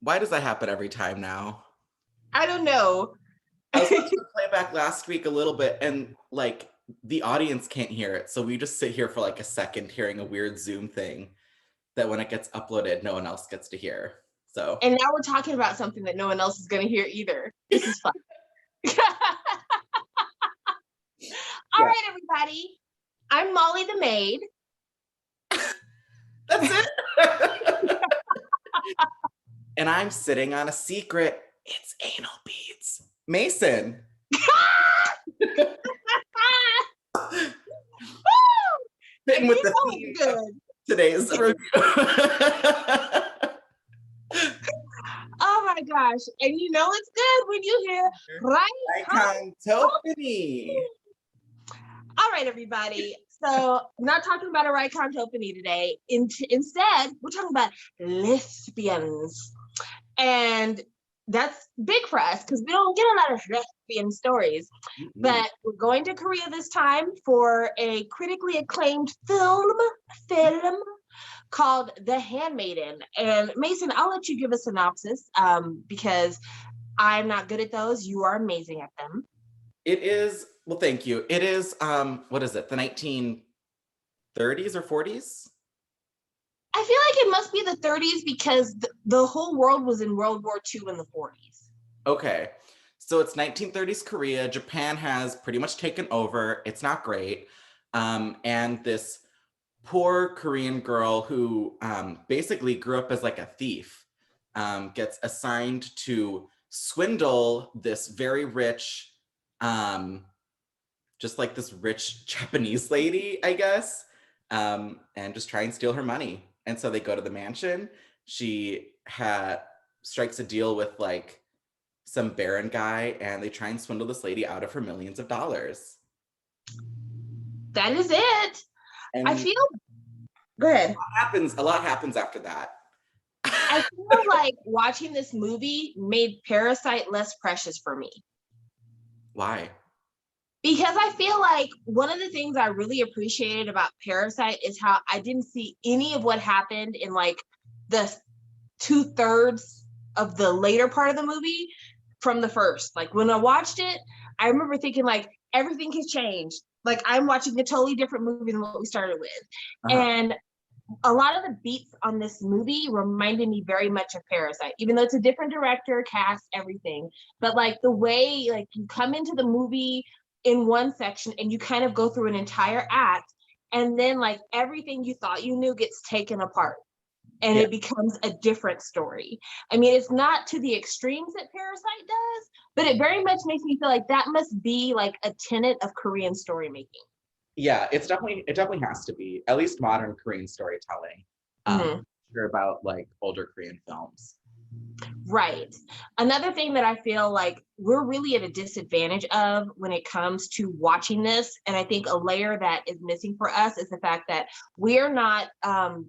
Why does that happen every time now? I don't know. I was watching the playback last week a little bit, and like the audience can't hear it, so we just sit here for like a second hearing a weird Zoom thing that when it gets uploaded, no one else gets to hear. So And now we're talking about something that no one else is going to hear either. This is fun. All right, everybody. I'm Molly the maid. That's it. And I'm sitting on a secret. It's anal beads. Mason. Fitting with the theme of today's review. Oh my gosh. And you know it's good when you hear Rykon-topany. All right, everybody. So I'm not talking about a Rykon-topany today. Instead, we're talking about lesbians. And that's big for us because we don't get a lot of lesbian stories. Mm-hmm. But we're going to Korea this time for a critically acclaimed film called The Handmaiden. And Mason, I'll let you give a synopsis because I'm not good at those. You are amazing at them. It is, well, thank you. It is, what is it, the 1930s or 40s? I feel like it must be the 30s because the whole world was in World War II in the 40s. Okay. So it's 1930s Korea. Japan has pretty much taken over. It's not great. And this poor Korean girl who basically grew up as like a thief gets assigned to swindle this very rich, just like this rich Japanese lady, I guess, and just try and steal her money. And so they go to the mansion. She strikes a deal with like some baron guy, and they try and swindle this lady out of her millions of dollars. That is it. And I feel good. A lot happens after that. I feel like watching this movie made Parasite less precious for me. Why? Because I feel like one of the things I really appreciated about Parasite is how I didn't see any of what happened in like the 2/3 of the later part of the movie from the first. Like when I watched it, I remember thinking like everything has changed. Like I'm watching a totally different movie than what we started with. Uh-huh. And a lot of the beats on this movie reminded me very much of Parasite, even though it's a different director, cast, everything. But like the way like you come into the movie in one section and you kind of go through an entire act, and then like everything you thought you knew gets taken apart and it becomes a different story. I mean, it's not to the extremes that Parasite does, but it very much makes me feel like that must be like a tenet of Korean story making. Yeah, it definitely has to be, at least modern Korean storytelling. Hear about like older Korean films. Right. Another thing that I feel like we're really at a disadvantage of when it comes to watching this, and I think a layer that is missing for us is the fact that we're not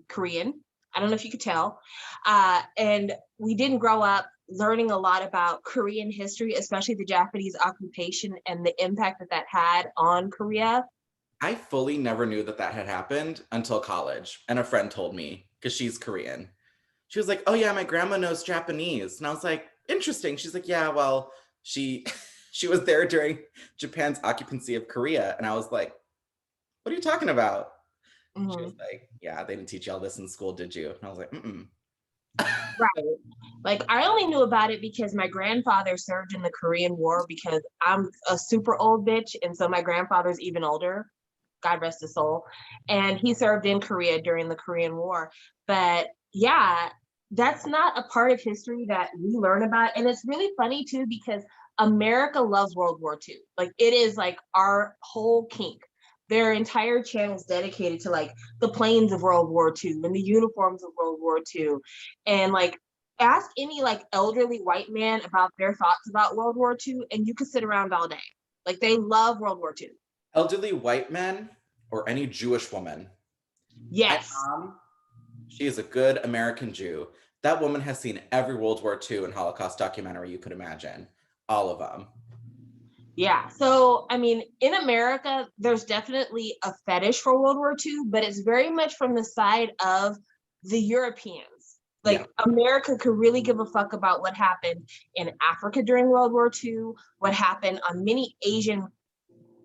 Korean. I don't know if you could tell. And we didn't grow up learning a lot about Korean history, especially the Japanese occupation and the impact that that had on Korea. I fully never knew that had happened until college, and a friend told me because she's Korean. She was like, oh yeah, my grandma knows Japanese. And I was like, interesting. She's like, yeah, well, she was there during Japan's occupancy of Korea. And I was like, what are you talking about? Mm-hmm. She was like, yeah, they didn't teach you all this in school, did you? And I was like, Right. Like I only knew about it because my grandfather served in the Korean War because I'm a super old bitch. And so my grandfather's even older. God rest his soul. And he served in Korea during the Korean War. But yeah, that's not a part of history that we learn about. And it's really funny too, because America loves World War II. Like it is like our whole kink. Their entire channel is dedicated to like the planes of World War II and the uniforms of World War II. And like ask any like elderly white man about their thoughts about World War II and you could sit around all day. Like they love World War II. Elderly white men or any Jewish woman. Yes. My mom, she is a good American Jew. That woman has seen every World War II and Holocaust documentary you could imagine. All of them. Yeah. So, I mean, in America, there's definitely a fetish for World War II, but it's very much from the side of the Europeans. Like America could really give a fuck about what happened in Africa during World War II, what happened on many Asian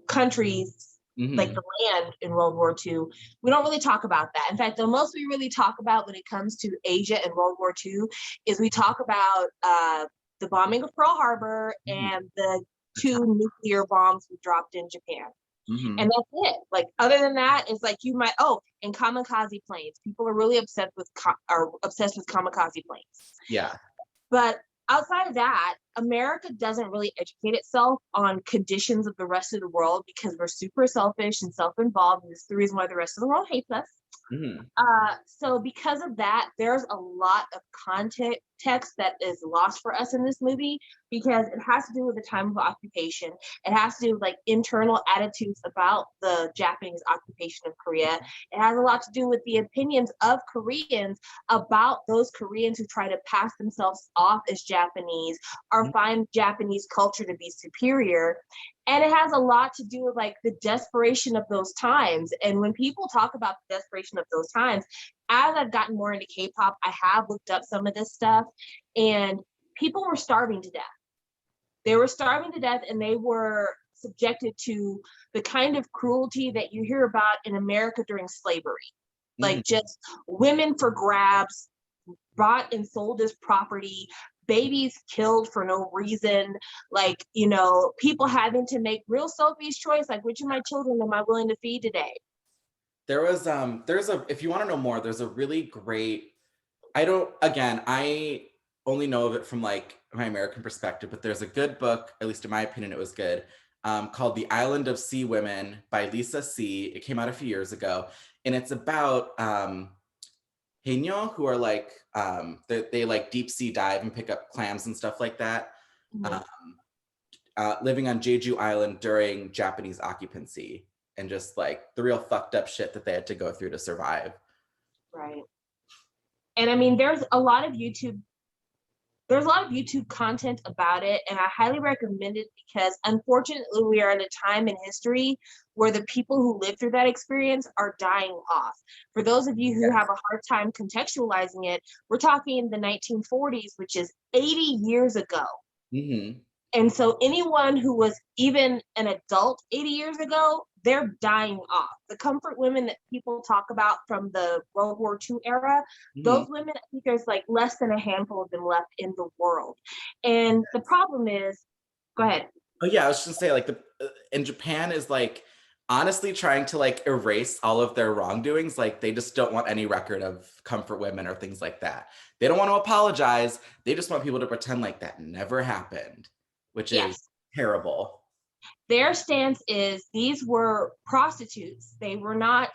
countries, like the land in World War II. We don't really talk about that. In fact, the most we really talk about when it comes to Asia and World War II is we talk about the bombing of Pearl Harbor and the 2 nuclear bombs we dropped in Japan. And that's it. Like, other than that, it's like you might, and kamikaze planes. People are really obsessed with kamikaze planes. Yeah. But outside of that, America doesn't really educate itself on conditions of the rest of the world because we're super selfish and self-involved. And this is the reason why the rest of the world hates us. So because of that, there's a lot of context that is lost for us in this movie because it has to do with the time of occupation. It has to do with like internal attitudes about the Japanese occupation of Korea. It has a lot to do with the opinions of Koreans about those Koreans who try to pass themselves off as Japanese or find Japanese culture to be superior. And it has a lot to do with like the desperation of those times. And when people talk about the desperation of those times, as I've gotten more into K-pop, I have looked up some of this stuff, and people were starving to death. They were starving to death, and they were subjected to the kind of cruelty that you hear about in America during slavery. Like just women for grabs, bought and sold as property, babies killed for no reason, like, you know, people having to make real selfish choice, like, which of my children am I willing to feed today? There's if you want to know more, there's a really great, I only know of it from like my American perspective, but there's a good book, at least in my opinion, it was good, called The Island of Sea Women by Lisa C. It came out a few years ago, and it's about Haenyeo, who are like, they like deep sea dive and pick up clams and stuff like that, living on Jeju Island during Japanese occupancy, and just like the real fucked up shit that they had to go through to survive. Right. And I mean, there's a lot of YouTube content about it, and I highly recommend it because unfortunately we are at a time in history where the people who lived through that experience are dying off. For those of you who have a hard time contextualizing it, we're talking the 1940s, which is 80 years ago. And so anyone who was even an adult 80 years ago, they're dying off. The comfort women that people talk about from the World War II era, those women, I think there's like less than a handful of them left in the world. And the problem is, go ahead. Oh yeah, I was just gonna say, like, in Japan is like honestly trying to like erase all of their wrongdoings. Like, they just don't want any record of comfort women or things like that. They don't want to apologize. They just want people to pretend like that never happened, which is terrible. Their stance is these were prostitutes. They were not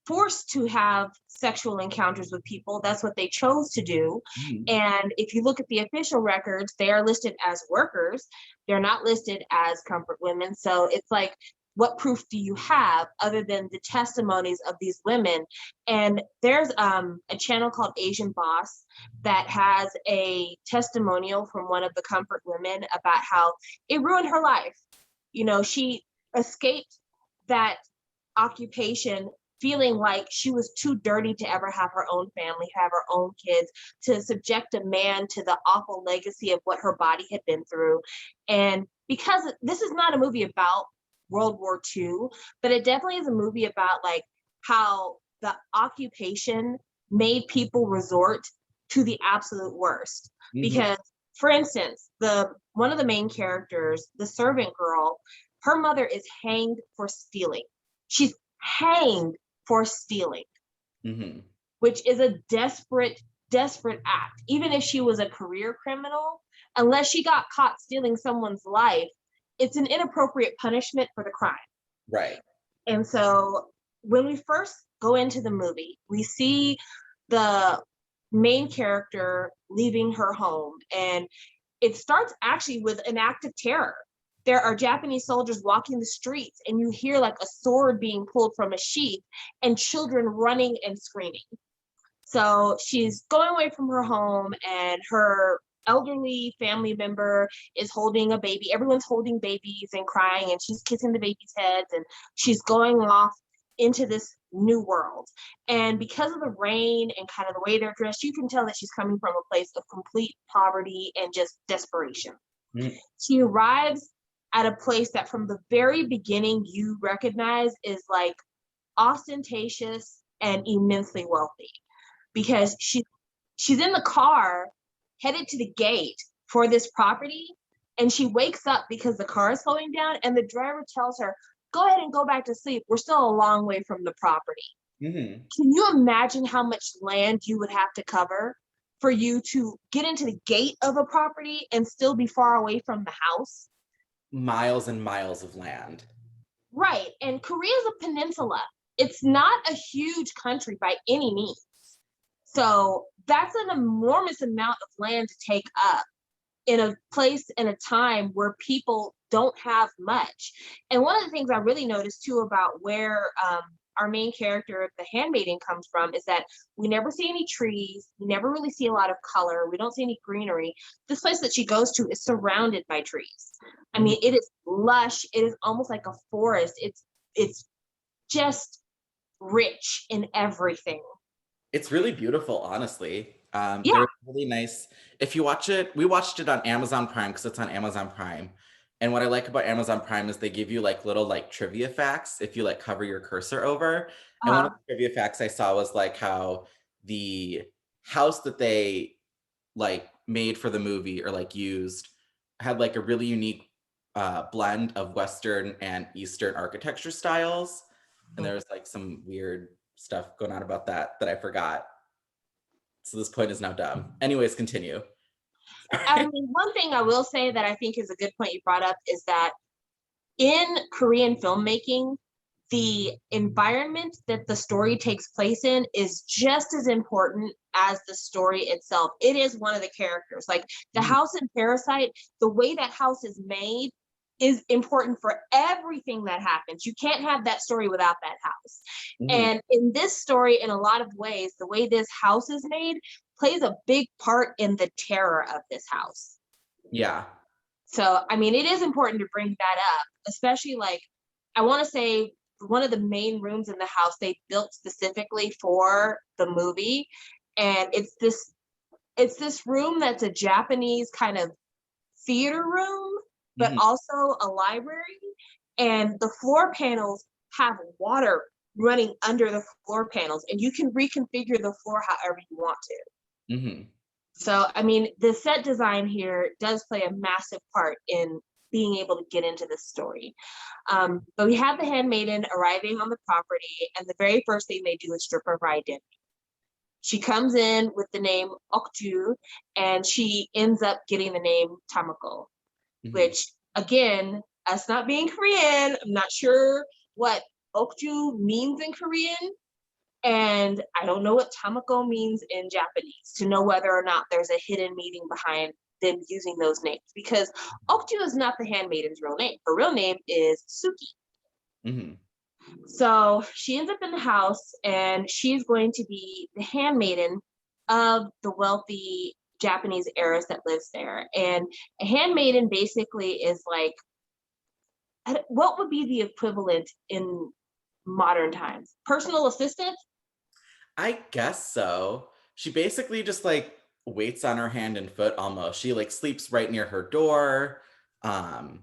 forced to have sexual encounters with people. That's what they chose to do. And if you look at the official records, they are listed as workers. They're not listed as comfort women. So it's like, what proof do you have other than the testimonies of these women? And there's a channel called Asian Boss that has a testimonial from one of the comfort women about how it ruined her life. You know, she escaped that occupation feeling like she was too dirty to ever have her own family, have her own kids, to subject a man to the awful legacy of what her body had been through. And because this is not a movie about World War II, but it definitely is a movie about like how the occupation made people resort to the absolute worst. Because, for instance, one of the main characters, the servant girl, her mother is hanged for stealing. She's hanged for stealing, which is a desperate act. Even if she was a career criminal, unless she got caught stealing someone's life, it's an inappropriate punishment for the crime. Right. And so when we first go into the movie, we see the main character leaving her home, and it starts actually with an act of terror. There are Japanese soldiers walking the streets, and you hear like a sword being pulled from a sheath and children running and screaming. So she's going away from her home, and her elderly family member is holding a baby. Everyone's holding babies and crying, and she's kissing the baby's heads, and she's going off into this new world. And because of the rain and kind of the way they're dressed, you can tell that she's coming from a place of complete poverty and just desperation. Mm. She arrives at a place that from the very beginning you recognize is like ostentatious and immensely wealthy, because she's in the car headed to the gate for this property, and she wakes up because the car is slowing down, and the driver tells her, go ahead and go back to sleep, we're still a long way from the property. Mm-hmm. Can you imagine how much land you would have to cover for you to get into the gate of a property and still be far away from the house? Miles and miles of land. Right. And Korea is a peninsula. It's not a huge country by any means. So that's an enormous amount of land to take up in a place in a time where people don't have much. And one of the things I really noticed too about where our main character, the handmaiden, comes from is that we never see any trees. We never really see a lot of color. We don't see any greenery. This place that she goes to is surrounded by trees. I mean, it is lush. It is almost like a forest. It's just rich in everything. It's really beautiful, honestly. Yeah. They're really nice. If you watch it, we watched it on Amazon Prime because it's on Amazon Prime. And what I like about Amazon Prime is they give you like little like trivia facts if you like hover your cursor over. And one of the trivia facts I saw was like how the house that they like made for the movie or like used had like a really unique blend of Western and Eastern architecture styles. And there was like some weird stuff going on about that I forgot. So this point is now dumb. Anyways, continue. I mean, one thing I will say that I think is a good point you brought up is that in Korean filmmaking, the environment that the story takes place in is just as important as the story itself. It is one of the characters. Like the house in Parasite, the way that house is made is important for everything that happens. You can't have that story without that house. And in this story, in a lot of ways, the way this house is made plays a big part in the terror of this house. Yeah. So, I mean, it is important to bring that up, especially like, I want to say one of the main rooms in the house they built specifically for the movie. And it's this room that's a Japanese kind of theater room, but also a library. And the floor panels have water running under the floor panels, and you can reconfigure the floor however you want to. So, I mean, the set design here does play a massive part in being able to get into this story. But we have the handmaiden arriving on the property, and the very first thing they do is strip her of her identity. She comes in with the name Okju, and she ends up getting the name Tamako, which, again, us not being Korean, I'm not sure what Okju means in Korean. And I don't know what Tamako means in Japanese to know whether or not there's a hidden meaning behind them using those names, because Okju is not the handmaiden's real name. Her real name is Suki. So she ends up in the house, and she's going to be the handmaiden of the wealthy Japanese heiress that lives there. And a handmaiden basically is like, what would be the equivalent in modern times? Personal assistant? I guess so. She basically just like waits on her hand and foot almost. She like sleeps right near her door, helps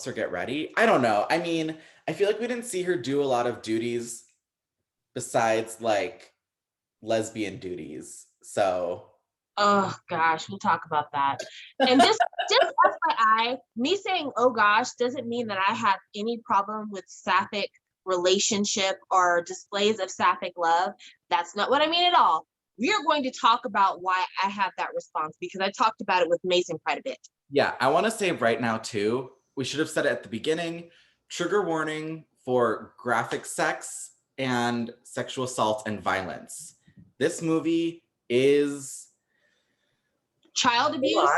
her get ready. I don't know. I mean, I feel like we didn't see her do a lot of duties besides like lesbian duties. So Oh gosh, we'll talk about that. And just FYI, me saying oh gosh doesn't mean that I have any problem with sapphic relationship or displays of sapphic love. That's not what I mean at all. We are going to talk about why I have that response, because I talked about it with Mason quite a bit. Yeah, I want to say right now too, we should have said it at the beginning, trigger warning for graphic sex and sexual assault and violence. This movie is child abuse.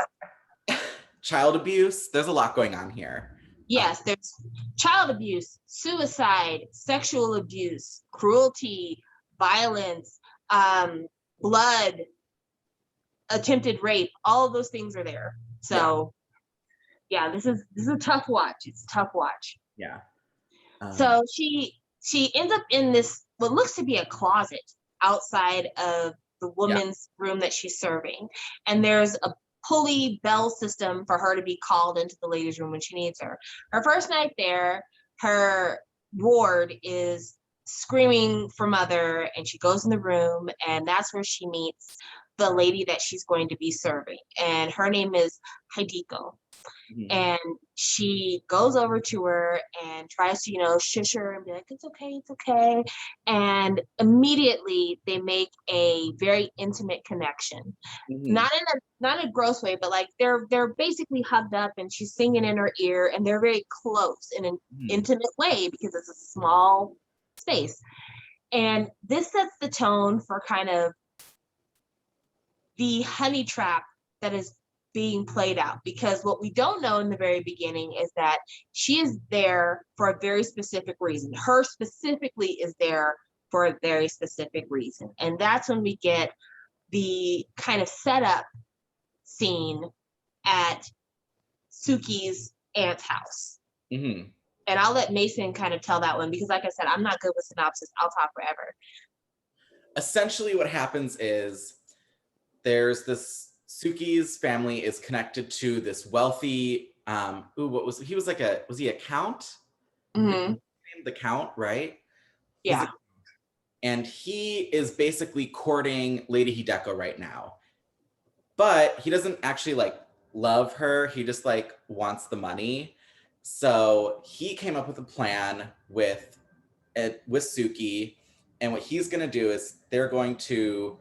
Child abuse. There's a lot going on here. Yes, there's child abuse, suicide, sexual abuse, cruelty, violence, blood, attempted rape. All of those things are there. So yeah, this is a tough watch. It's a tough watch. Yeah. So she she ends up in this, what looks to be a closet outside of the Yeah. woman's room that she's serving. And there's a pulley bell system for her to be called into the ladies' room when she needs her. Her first night there, her ward is screaming for mother, and she goes in the room, and that's where she meets the lady that she's going to be serving. And her name is Hibiko. Mhm. And she goes over to her and tries to, you know, shush her and be like, it's okay, it's okay. And immediately they make a very intimate connection. Mhm. Not in a gross way, but like they're basically hugged up, and she's singing in her ear, and they're very close in an Mhm. intimate way because it's a small space. And this sets the tone for kind of the honey trap that is being played out, because what we don't know in the very beginning is that she is there for a very specific reason. Her specifically is there for a very specific reason. And that's when we get the kind of setup scene at Suki's aunt's house. Mhm. And I'll let Mason kind of tell that one because, like I said, I'm not good with synopsis. I'll talk forever. Essentially, what happens is there's this Suki's family is connected to this wealthy. What was he? Was like a was he a count? Mm-hmm. The count, right? He's a, Yeah. and he is basically courting Lady Hideko right now, but he doesn't actually like love her. He just like wants the money. So he came up with a plan with Suki, and what he's gonna do is they're going to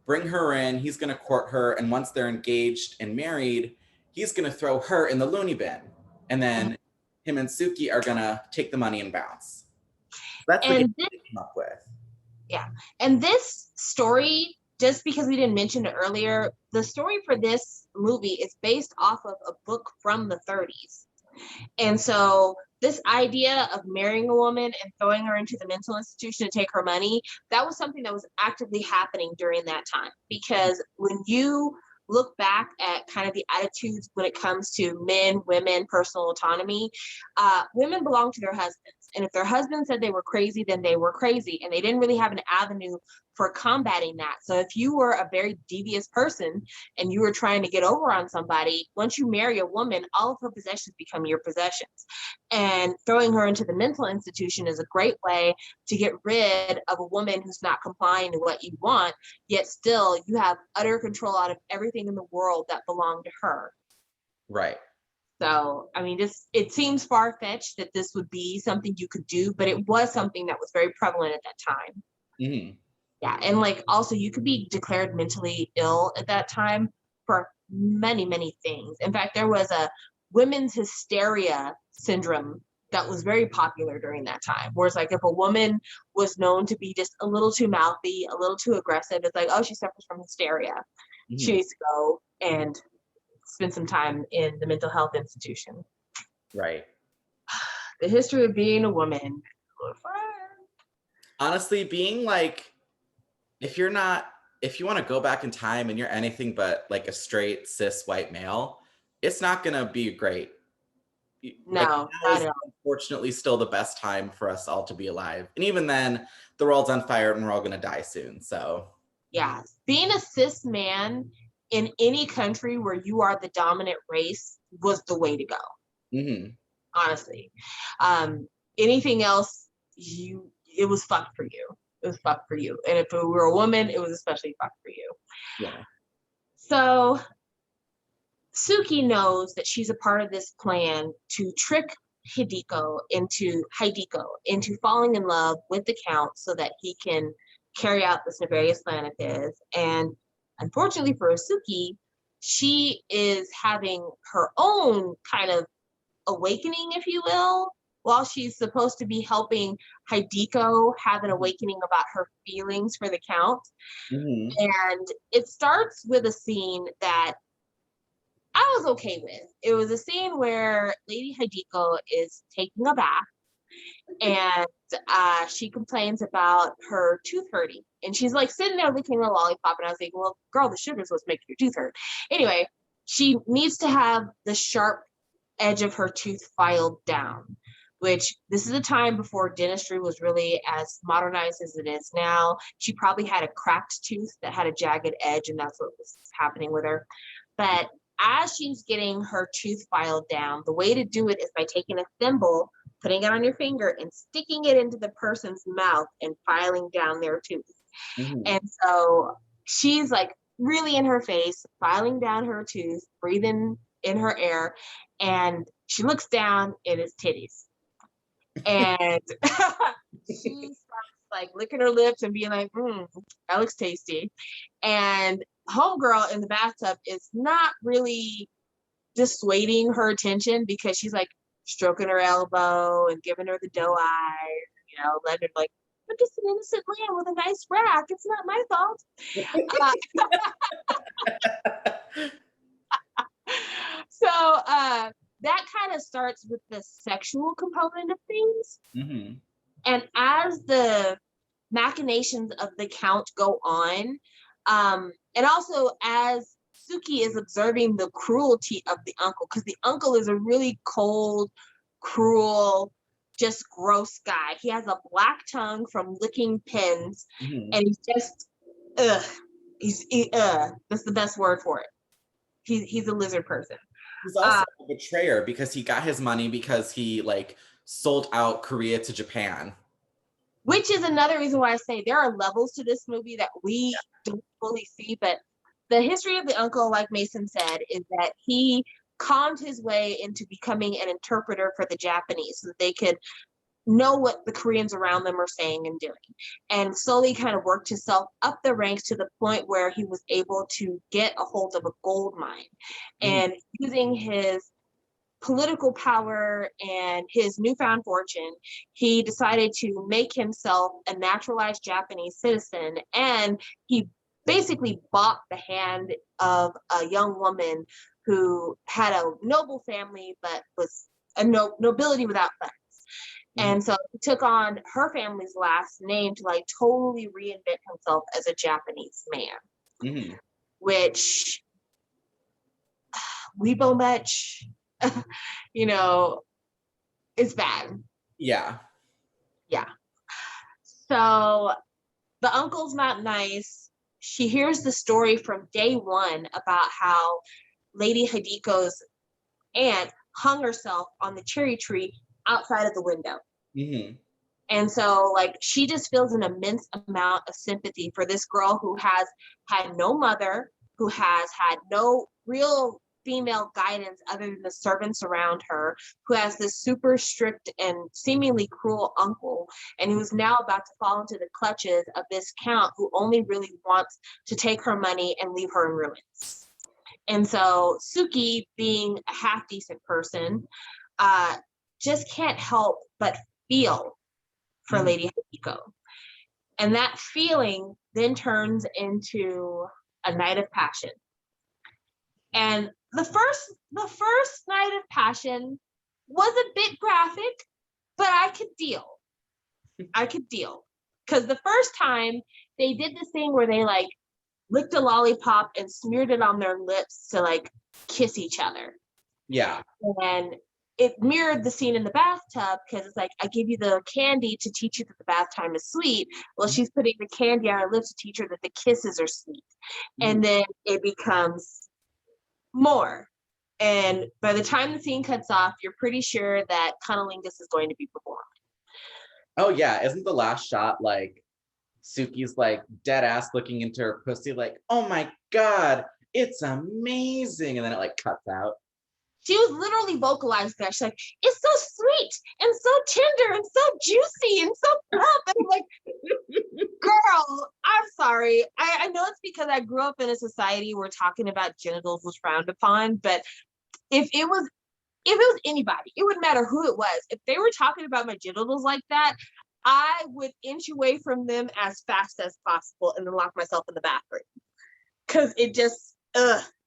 bring her in. He's gonna court her, and once they're engaged and married, he's gonna throw her in the loony bin, and Mm-hmm. then him and Suki are gonna take the money and bounce. That's the game And they came up with. Yeah. And this story, just because we didn't mention it earlier, the story for this movie is based off of a book from the 30s. And so this idea of marrying a woman and throwing her into the mental institution to take her money, that was something that was actively happening during that time. Because when you look back at kind of the attitudes when it comes to men, women, personal autonomy, women belong to their husbands. And if their husband said they were crazy, then they were crazy. And they didn't really have an avenue for combating that. So if you were a very devious person and you were trying to get over on somebody, once you marry a woman, all of her possessions become your possessions. And throwing her into the mental institution is a great way to get rid of a woman who's not complying to what you want, yet still you have utter control out of everything in the world that belonged to her. Right. So, I mean, it seems far-fetched that this would be something you could do, but it was something that was very prevalent at that time. Mm-hmm. Yeah, and like also you could be declared mentally ill at that time for many, many things. In fact, there was a women's hysteria syndrome that was very popular during that time, where it's like if a woman was known to be just a little too mouthy, a little too aggressive, it's like, oh, she suffers from hysteria. She Mm-hmm. needs to go and spend some time in the mental health institution. Right. The history of being a woman. Honestly, being like, if you're not, if you want to go back in time and you're anything but like a straight cis white male, it's not gonna be great. Like No, now not is at all. unfortunately still the best time for us all to be alive, and even then, the world's on fire and we're all gonna die soon. So Yeah, being a cis man in any country where you are the dominant race was the way to go, mhm. honestly. um Anything else, you it was fucked for you. It was fucked for you, and if it were a woman, it was especially fucked for you. Yeah. So Suki knows that she's a part of this plan to trick Hideko into falling in love with the Count so that he can carry out this nefarious plan of his. And unfortunately for Suki, she is having her own kind of awakening, if you will, while she's supposed to be helping Hideko have an awakening about her feelings for the Count. Mhm. And it starts with a scene that I was okay with. It was a scene where Lady Hibiko is taking a bath, and she complains about her tooth hurting. And she's like sitting there licking a lollipop. And I was like, well, girl, the sugar's what's making your tooth hurt. Anyway, she needs to have the sharp edge of her tooth filed down, which this is a time before dentistry was really as modernized as it is now. She probably had a cracked tooth that had a jagged edge, and that's what was happening with her. But as she's getting her tooth filed down, the way to do it is by taking a thimble, putting it on your finger, and sticking it into the person's mouth and filing down their tooth. Mm-hmm. And so she's like really in her face, filing down her tooth, breathing in her air, and she looks down and it's titties. And she starts like licking her lips and being like, that looks tasty. And homegirl in the bathtub is not really dissuading her attention, because she's like stroking her elbow and giving her the doe eye, letting her like, I'm just an innocent lamb with a nice rack. It's not my fault. So that kind of starts with the sexual component of things. Mm-hmm. And as the machinations of the count go on, and also as Suki is observing the cruelty of the uncle, because the uncle is a really cold, cruel, just gross guy. He has a black tongue from licking pins, and he's just, that's the best word for it. He's a lizard person. He's also a betrayer, because he got his money because he like sold out Korea to Japan. Which is another reason why I say there are levels to this movie that we don't fully see. But the history of the uncle, like Mason said, is that he conned his way into becoming an interpreter for the Japanese so that they could know what the Koreans around them are saying and doing, and slowly kind of worked himself up the ranks to the point where he was able to get a hold of a gold mine. And using his political power and his newfound fortune, he decided to make himself a naturalized Japanese citizen, and he basically bought the hand of a young woman who had a noble family but was a nobility without funds. And so he took on her family's last name to like totally reinvent himself as a Japanese man, which weebo much, is bad. Yeah. So the uncle's not nice. She hears the story from day one about how Lady Hibiko's aunt hung herself on the cherry tree outside of the window. And so like she just feels an immense amount of sympathy for this girl who has had no mother, who has had no real female guidance other than the servants around her, who has this super strict and seemingly cruel uncle, and who's now about to fall into the clutches of this count who only really wants to take her money and leave her in ruins. And so Suki, being a half decent person, just can't help but feel for Lady Hibiko. And that feeling then turns into a night of passion. And the first night of passion was a bit graphic, but I could deal. Because the first time they did this thing where they like licked a lollipop and smeared it on their lips to like kiss each other. Yeah. And it mirrored the scene in the bathtub, because it's like, I give you the candy to teach you that the bath time is sweet. Well, she's putting the candy on her lips to teach her that the kisses are sweet. And then it becomes more. And by the time the scene cuts off, you're pretty sure that cunnilingus is going to be performed. Oh yeah, isn't the last shot like Suki's like dead ass looking into her pussy like, oh my god, it's amazing, and then it like cuts out. She was literally vocalized that. She's like, it's so sweet and so tender and so juicy and so plump. And I'm like, girl, I'm sorry. I know it's because I grew up in a society where talking about genitals was frowned upon, but if it was anybody, it wouldn't matter who it was. If they were talking about my genitals like that, I would inch away from them as fast as possible and then lock myself in the bathroom. Because it just,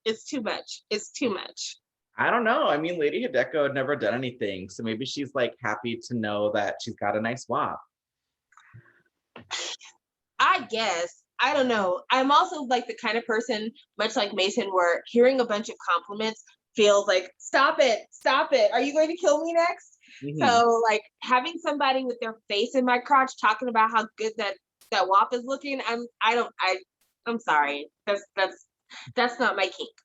it's too much. It's too much. I don't know. I mean, Lady Hibiko had never done anything, so maybe she's like happy to know that she's got a nice wop. I guess. I don't know. I'm also like the kind of person, much like Mason, where hearing a bunch of compliments feels like, stop it. Are you going to kill me next? Mhm. So like having somebody with their face in my crotch talking about how good that WAP is looking, I'm sorry. That's not my kink.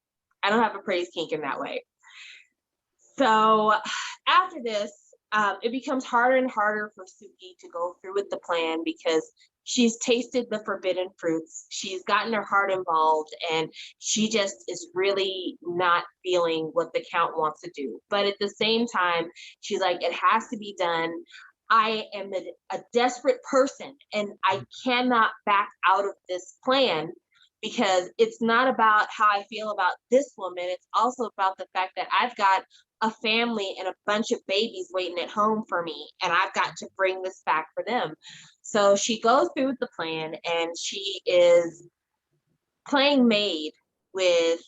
I don't have a praise kink in that way. So after this, it becomes harder and harder for Suki to go through with the plan because she's tasted the forbidden fruits. She's gotten her heart involved, and she just is really not feeling what the Count wants to do. But at the same time, she's like, it has to be done. I am a desperate person, and I cannot back out of this plan because it's not about how I feel about this woman. It's also about the fact that I've got a family and a bunch of babies waiting at home for me, and I've got to bring this back for them. So she goes through with the plan, and she is playing maid with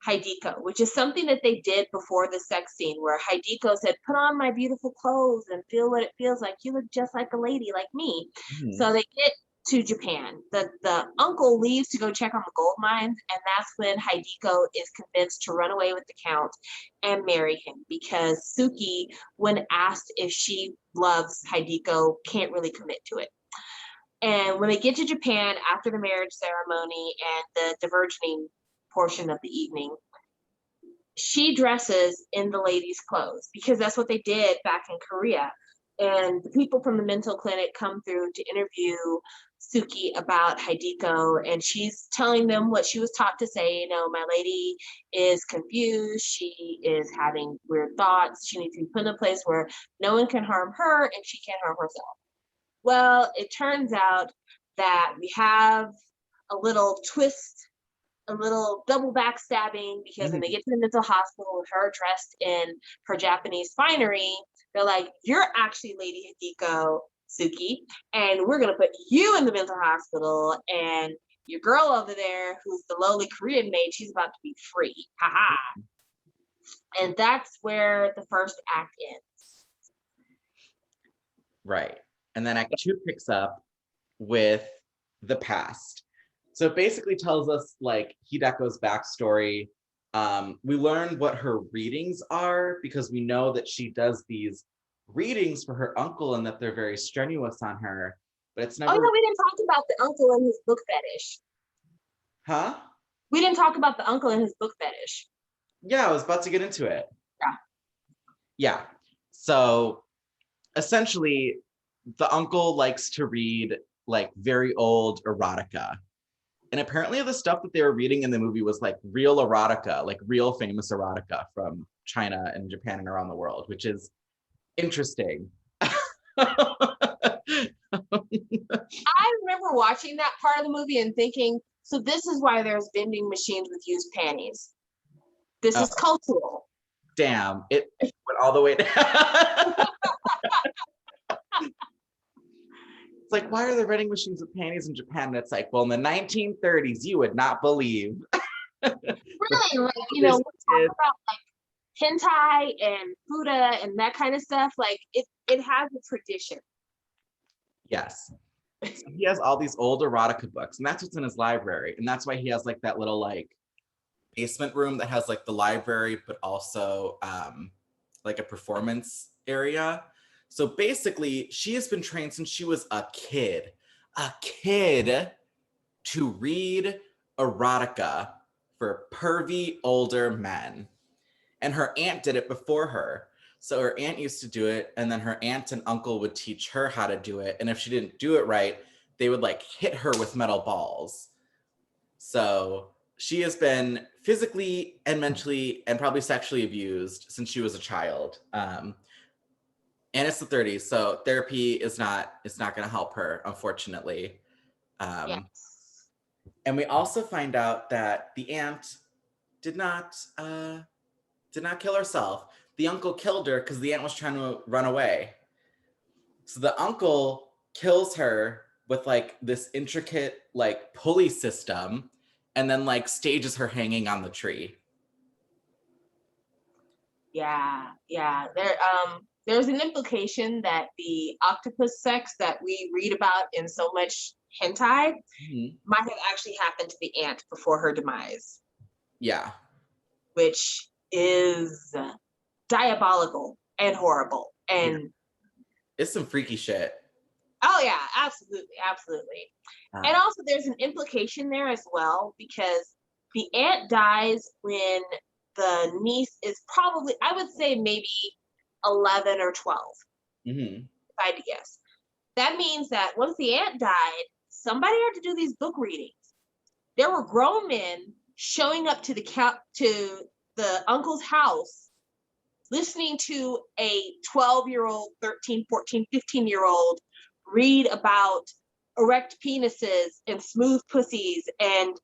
Hibiko, which is something that they did before the sex scene, where Hibiko said, "Put on my beautiful clothes and feel what it feels like. You look just like a lady, like me." Mhm. So they get to Japan. The uncle leaves to go check on the gold mines, and that's when Hibiko is convinced to run away with the Count and marry him, because Suki, when asked if she loves Hibiko, can't really commit to it. And when they get to Japan after the marriage ceremony and the diversioning portion of the evening, she dresses in the ladies' clothes because that's what they did back in Korea. And the people from the mental clinic come through to interview Suki about Hibiko, and she's telling them what she was taught to say. You know, my lady is confused. She is having weird thoughts. She needs to be put in a place where no one can harm her and she can't harm herself. Well, it turns out that we have a little twist, a little double backstabbing, because when they Mhm. get to the mental hospital with her dressed in her Japanese finery, they're like, "You're actually Lady Hibiko, Suki, and we're gonna put you in the mental hospital, and your girl over there, who's the lowly Korean maid, she's about to be free." Haha. And that's where the first act ends. Right. And then Act 2 picks up with the past. So it basically tells us like Hideko's backstory. We learn what her readings are because we know that she does these readings for her uncle and that they're very strenuous on her, but it's Oh never, no, we didn't talk about the uncle and his book fetish. huh? We didn't talk about the uncle and his book fetish. Yeah, I was about to get into it. Yeah. Yeah. So essentially, the uncle likes to read like very old erotica. And apparently the stuff that they were reading in the movie was like real erotica, like real famous erotica from China and Japan and around the world, which is interesting. I remember watching that part of the movie and thinking, so this is why there's vending machines with used panties. This Oh, is cultural. damn, it went all the way down. It's like, why are there vending machines with panties in Japan? And it's like, well, in the 1930s, you would not believe. Really, like, we This talk is, about hentai and Buddha and that kind of stuff. Like it has a tradition. yes. So he has all these old erotica books, and that's what's in his library. And that's why he has like that little like basement room that has like the library, but also like a performance area. So basically, she has been trained since she was a kid to read erotica for pervy older men. And her aunt did it before her. So her aunt used to do it, and then her aunt and uncle would teach her how to do it. And if she didn't do it right, they would like hit her with metal balls. So she has been physically and mentally and probably sexually abused since she was a child. And it's the 30s, so therapy is not going to help her, unfortunately. Um, Yes. and we also find out that the aunt did not kill herself. The uncle killed her because the aunt was trying to run away. So the uncle kills her with like this intricate like pulley system and then like stages her hanging on the tree. Yeah, yeah. There's an implication that the octopus sex that we read about in so much hentai Mhm. might have actually happened to the aunt before her demise, Yeah. which is diabolical. and horrible. And it's some freaky shit. oh yeah, absolutely, absolutely. And also there's an implication there as well, because the aunt dies when the niece is probably, I would say maybe 11 or 12, if I had to guess. That means that once the aunt died, somebody had to do these book readings. There were grown men showing up to the uncle's house, listening to a 12-year-old, 13, 14, 15-year-old read about erect penises and smooth pussies and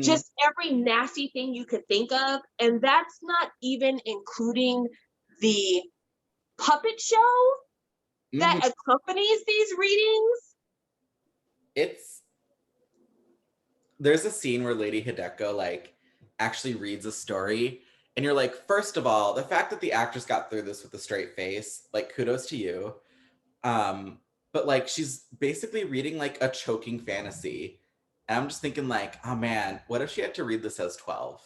just every nasty thing you could think of. And that's not even including the puppet show that accompanies these readings. There's a scene where Lady Hideko like actually reads a story, and you're like, first of all, the fact that the actress got through this with a straight face, like, kudos to you. But like, she's basically reading like a choking fantasy, and I'm just thinking like, oh man, what if she had to read this as 12?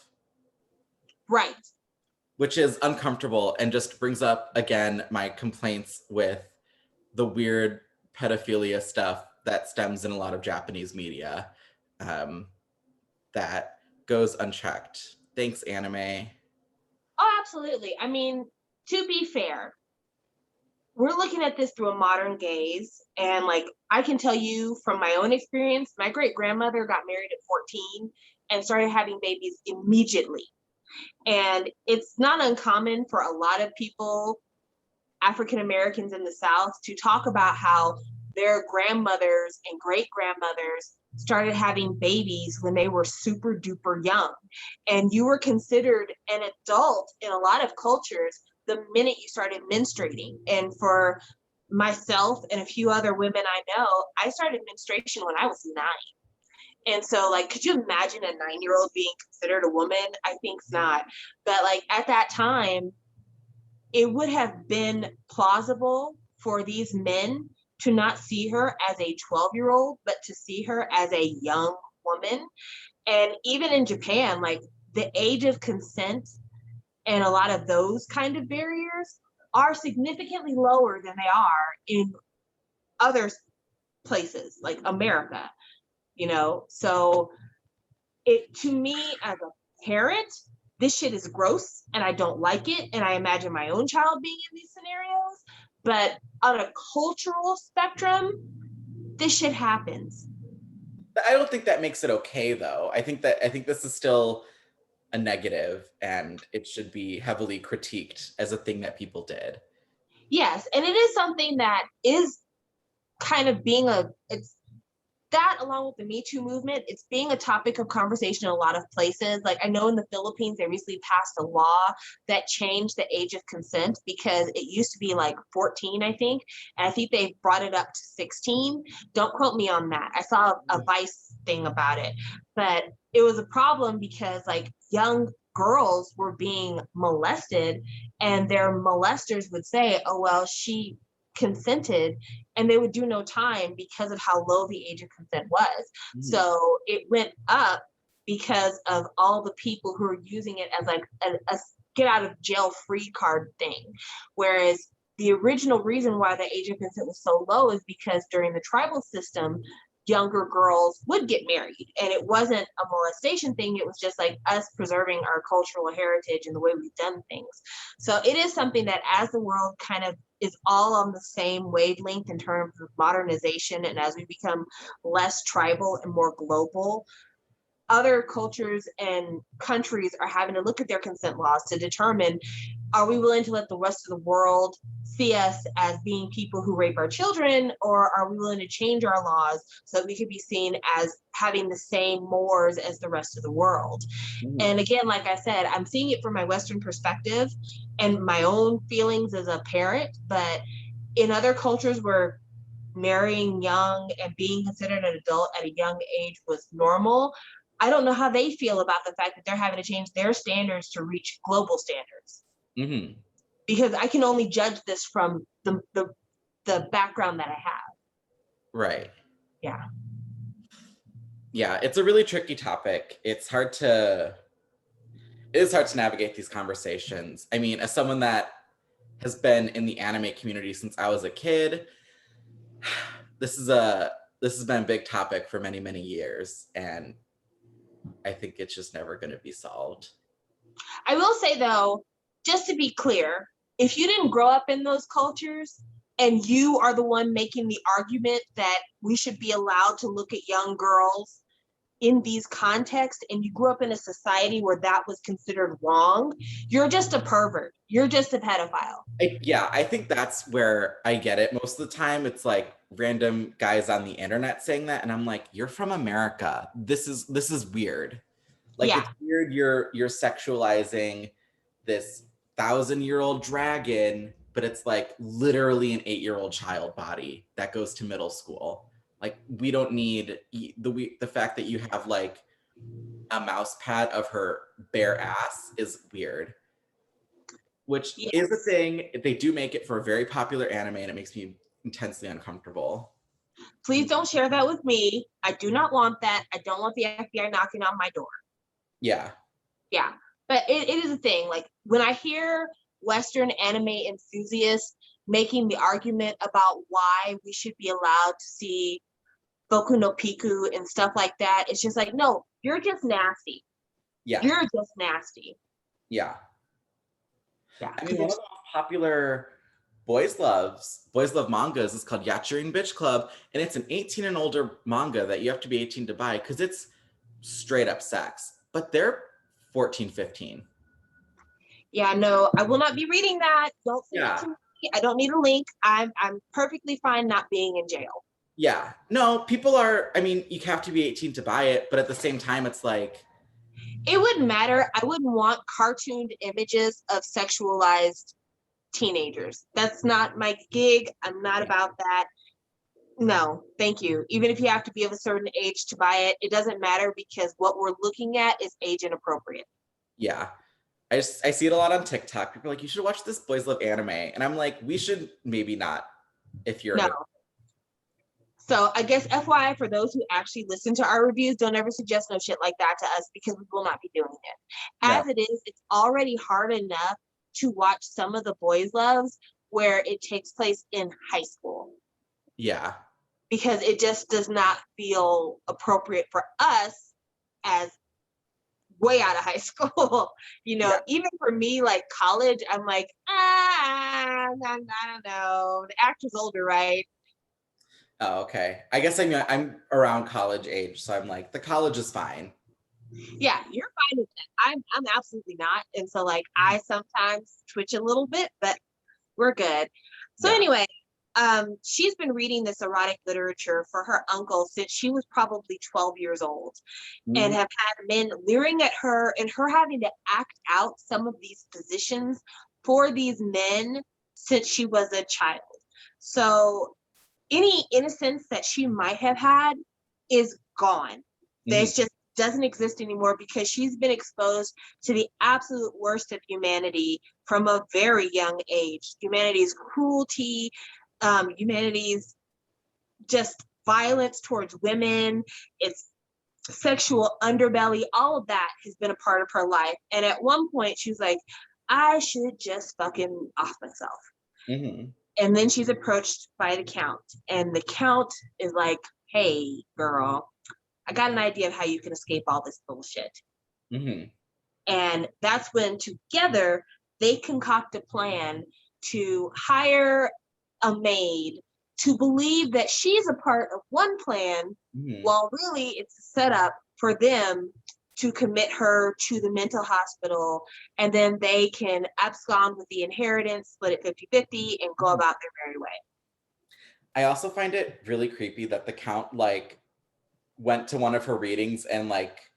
Right. Which is uncomfortable and just brings up again my complaints with the weird pedophilia stuff that stems in a lot of Japanese media. That goes unchecked. Thanks, anime. Oh, absolutely. I mean, to be fair, we're looking at this through a modern gaze. And like, I can tell you from my own experience, my great grandmother got married at 14 and started having babies immediately. And it's not uncommon for a lot of people, African Americans in the South, to talk about how their grandmothers and great grandmothers started having babies when they were super duper young. And you were considered an adult in a lot of cultures the minute you started menstruating. And for myself and a few other women I know, I started menstruation when I was 9. And so, like, could you imagine a 9-year-old being considered a woman? I think not. But like at that time, it would have been plausible for these men to not see her as a 12-year-old, but to see her as a young woman. And even in Japan, like the age of consent and a lot of those kind of barriers are significantly lower than they are in other places like America, you know? So it, to me as a parent, this shit is gross and I don't like it. And I imagine my own child being in these scenarios. But on a cultural spectrum, this shit happens. I don't think that makes it okay, though. I think this is still a negative, and it should be heavily critiqued as a thing that people did. Yes, and it is something that is kind of being it's that, along with the Me Too movement, it's being a topic of conversation in a lot of places. Like I know in the Philippines, they recently passed a law that changed the age of consent, because it used to be like 14, I think. And I think they brought it up to 16. Don't quote me on that. I saw a Vice thing about it, but it was a problem because like young girls were being molested, and their molesters would say, oh, well, she consented, and they would do no time because of how low the age of consent was. So it went up because of all the people who are using it as like a get out of jail free card thing. Whereas the original reason why the age of consent was so low is because during the tribal system, younger girls would get married, and it wasn't a molestation thing. It was just like us preserving our cultural heritage and the way we've done things. So it is something that as the world kind of is all on the same wavelength in terms of modernization, and as we become less tribal and more global, other cultures and countries are having to look at their consent laws to determine, are we willing to let the rest of the world see us as being people who rape our children, or are we willing to change our laws so that we could be seen as having the same mores as the rest of the world? And again, like I said, I'm seeing it from my Western perspective and my own feelings as a parent, but in other cultures where marrying young and being considered an adult at a young age was normal, I don't know how they feel about the fact that they're having to change their standards to reach global standards. Because I can only judge this from the background that I have. Right. Yeah. Yeah, it's a really tricky topic. It is hard to navigate these conversations. I mean, as someone that has been in the anime community since I was a kid. This has been a big topic for many, many years, and I think it's just never going to be solved. I will say though, just to be clear, if you didn't grow up in those cultures and you are the one making the argument that we should be allowed to look at young girls in these contexts, and you grew up in a society where that was considered wrong, you're just a pervert. You're just a pedophile. I think that's where I get it. Most of the time, it's like random guys on the internet saying that, and I'm like, "You're from America. This is weird. Like, Yeah. it's weird. You're sexualizing this 1,000-year-old dragon, but it's like literally an 8-year-old child body that goes to middle school. Like, we don't need the fact that you have like a mouse pad of her bare ass is weird." Which Yes. is a thing. They do make it for a very popular anime, and it makes me intensely uncomfortable. Please don't share that with me. I do not want that. I don't want the FBI knocking on my door. Yeah. Yeah. But it is a thing. Like when I hear Western anime enthusiasts making the argument about why we should be allowed to see Boku no Piku and stuff like that, it's just like, no, you're just nasty. Yeah. You're just nasty. Yeah. Yeah. I mean, one of the most popular boys love mangas is called Yachirin Bitch Club, and it's an 18 and older manga that you have to be 18 to buy because it's straight up sex. But they're 14, 15. Yeah, no, I will not be reading that. Don't send it to me. I don't need a link. I'm perfectly fine not being in jail. Yeah. No, people are, I mean, you have to be 18 to buy it, but at the same time, it's like, it wouldn't matter. I wouldn't want cartooned images of sexualized teenagers. That's not my gig. I'm not about that. No, thank you. Even if you have to be of a certain age to buy it, it doesn't matter because what we're looking at is age inappropriate. yeah. I see it a lot on TikTok. People are like, you should watch this boys love anime. And I'm like, we should maybe not if you're no. So I guess FYI for those who actually listen to our reviews, don't ever suggest no shit like that to us because we will not be doing it. As it is, it's already hard enough to watch some of the boys loves where it takes place in high school. Yeah. Because it just does not feel appropriate for us as way out of high school. Even for me, like college, I'm like, I don't know. The actor's older, right? Oh, okay. I guess I'm around college age, so I'm like, the college is fine. Yeah, you're fine with that. I'm absolutely not. And so like I sometimes twitch a little bit, but we're good. So anyway, she's been reading this erotic literature for her uncle since she was probably 12 years old, and have had men leering at her and her having to act out some of these positions for these men since she was a child. So any innocence that she might have had is gone. There's just doesn't exist anymore because she's been exposed to the absolute worst of humanity from a very young age. Humanity's cruelty, humanity's just violence towards women, its sexual underbelly, all of that has been a part of her life. And at one point she was like, I should just fucking off myself. And then she's approached by the count, and the count is like, hey girl, I got an idea of how you can escape all this bullshit. And that's when together they concoct a plan to hire a maid to believe that she's a part of one plan, while really it's a setup for them to commit her to the mental hospital, and then they can abscond with the inheritance, split it 50-50, and go about their merry way. I also find it really creepy that the count like went to one of her readings and like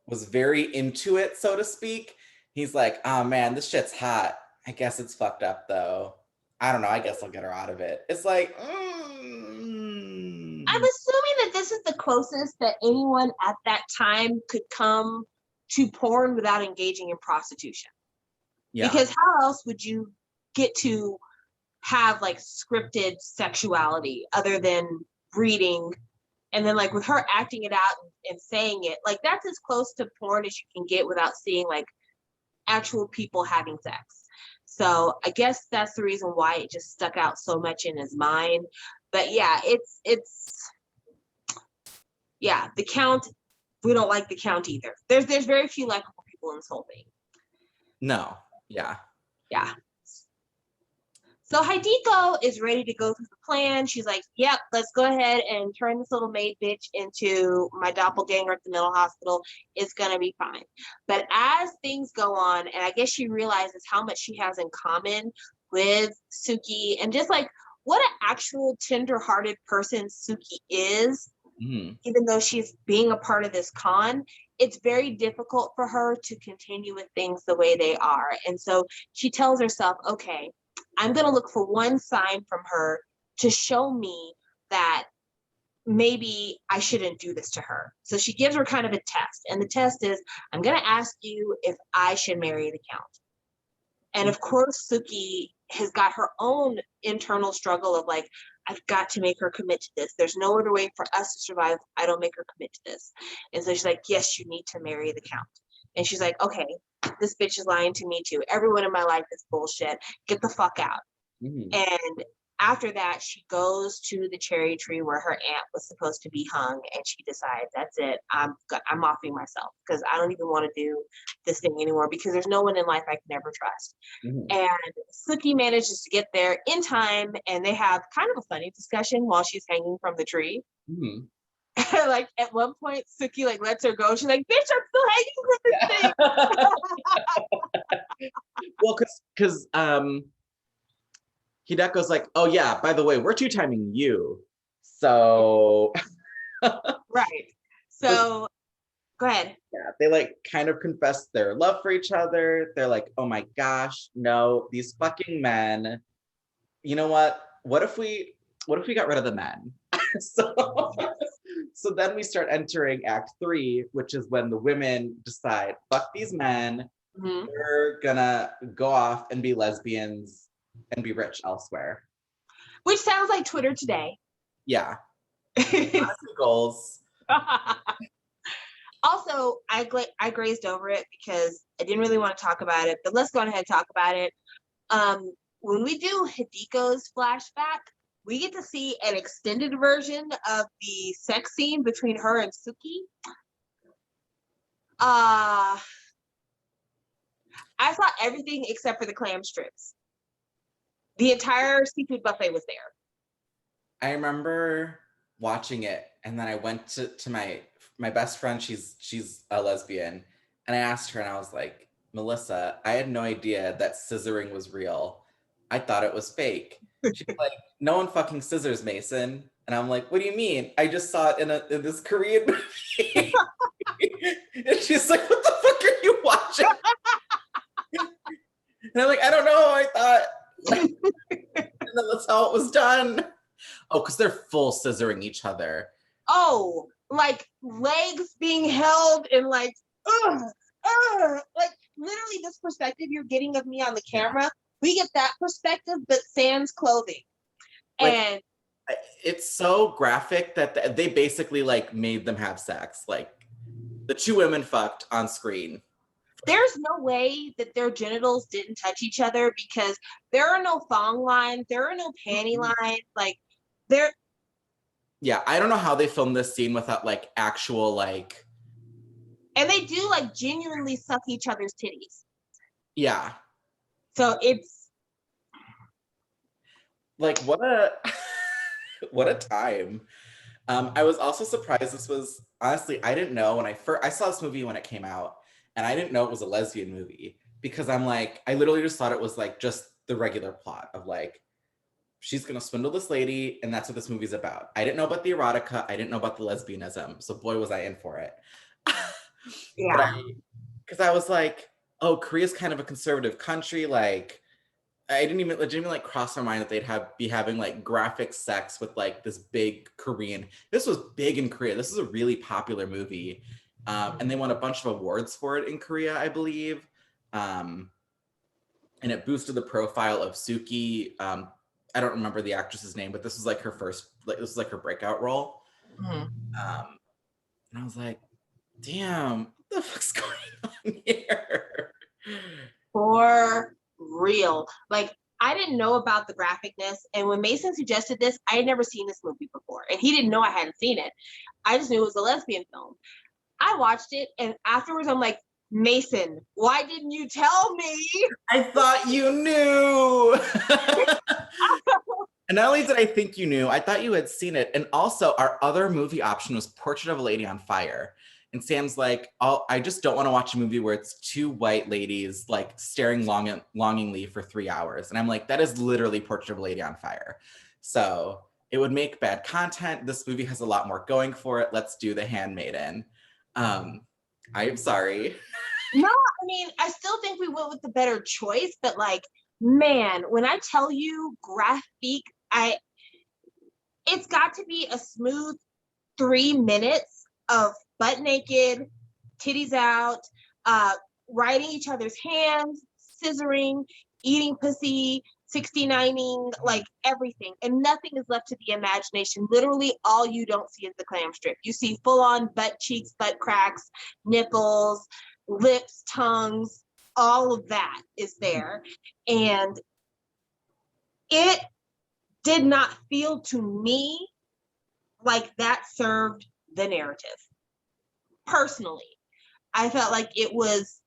was very into it, so to speak. He's like, oh man, this shit's hot. I guess it's fucked up though. I don't know. I guess I'll get her out of it. It's like, I'm assuming that this is the closest that anyone at that time could come to porn without engaging in prostitution. Yeah. Because how else would you get to have like scripted sexuality other than reading? And then like with her acting it out and saying it, like that's as close to porn as you can get without seeing like actual people having sex. So I guess that's the reason why it just stuck out so much in his mind. But yeah, yeah, the Count, we don't like the Count either. There's very few likable people in this whole thing. No. Yeah. Yeah. So Hibiko is ready to go through the plan. She's like, yep, let's go ahead and turn this little maid bitch into my doppelganger at the mental hospital. It's going to be fine. But as things go on, and I guess she realizes how much she has in common with Suki and just like what an actual tender-hearted person Suki is, even though she's being a part of this con, it's very difficult for her to continue with things the way they are. And so she tells herself, okay, I'm going to look for one sign from her to show me that maybe I shouldn't do this to her. So she gives her kind of a test. And the test is, I'm going to ask you if I should marry the Count. And of course, Suki has got her own internal struggle of like, I've got to make her commit to this. There's no other way for us to survive if I don't make her commit to this. And so she's like, yes, you need to marry the Count. And she's like, okay, this bitch is lying to me too. Everyone in my life is bullshit. Get the fuck out. And after that, she goes to the cherry tree where her aunt was supposed to be hung, and she decides, that's it. I'm offing myself because I don't even want to do this thing anymore because there's no one in life I can ever trust. And Suki manages to get there in time, and they have kind of a funny discussion while she's hanging from the tree. Like at one point, Suki like lets her go. She's like, "Bitch, I'm still hanging from this thing." Well, because Hideko's like, oh yeah, by the way, we're two-timing you. So right. So go ahead. Yeah, they like kind of confess their love for each other. They're like, oh my gosh, no, these fucking men. You know what? What if we got rid of the men? So then we start entering Act 3, which is when the women decide, fuck these men. We're gonna go off and be lesbians and be rich elsewhere. Which sounds like Twitter today. Yeah. Goals. Also, I grazed over it because I didn't really want to talk about it, but let's go ahead and talk about it. When we do Hibiko's flashback, we get to see an extended version of the sex scene between her and Suki. I saw everything except for the clam strips. The entire seafood buffet was there. I remember watching it, and then I went to my best friend. She's a lesbian, and I asked her, and I was like, Melissa, I had no idea that scissoring was real. I thought it was fake. She's like, no one fucking scissors, Mason. And I'm like, what do you mean? I just saw it in this Korean movie. And she's like, what the fuck are you watching? And I'm like, I don't know. I thought, and then that's how it was done. Oh, because they're full scissoring each other. Oh, like legs being held and like literally this perspective you're getting of me on the camera. We get that perspective, but sans clothing. Like, and it's so graphic that they basically like made them have sex. Like the two women fucked on screen. There's no way that their genitals didn't touch each other because there are no thong lines, there are no panty lines. Like there. Yeah, I don't know how they filmed this scene without like actual like. And they do like genuinely suck each other's titties. Yeah. So it's like what a time. I was also surprised this was honestly, I didn't know when I saw this movie when it came out, and I didn't know it was a lesbian movie because I'm like, I literally just thought it was like just the regular plot of like, she's gonna swindle this lady, and that's what this movie's about. I didn't know about the erotica, I didn't know about the lesbianism, so boy was I in for it. yeah. Because I was like, oh, Korea's kind of a conservative country, like I didn't even like cross my mind that they'd be having like graphic sex with like this big Korean. This was big in Korea. This is a really popular movie, and they won a bunch of awards for it in Korea, I believe. And it boosted the profile of Suki. I don't remember the actress's name, but this was like her her breakout role. And I was like, damn, what the fuck's going on here? For real. Like, I didn't know about the graphicness, and when Mason suggested this, I had never seen this movie before, and he didn't know I hadn't seen it. I just knew it was a lesbian film. I watched it, and afterwards I'm like, Mason, why didn't you tell me? I thought you knew. And not only did I think you knew, I thought you had seen it. And also, our other movie option was Portrait of a Lady on Fire. And Sam's like, oh, I just don't want to watch a movie where it's two white ladies like staring longingly for 3 hours. And I'm like, that is literally Portrait of a Lady on Fire. So it would make bad content. This movie has a lot more going for it. Let's do The Handmaiden. I am sorry. No, I mean, I still think we went with the better choice, but like, man, when I tell you graphic, it's got to be a smooth 3 minutes of butt naked, titties out, riding each other's hands, scissoring, eating pussy, 69ing, like everything. And nothing is left to the imagination. Literally, all you don't see is the clam strip. You see full on butt cheeks, butt cracks, nipples, lips, tongues, all of that is there. And it did not feel to me like that served the narrative. Personally, I felt like it was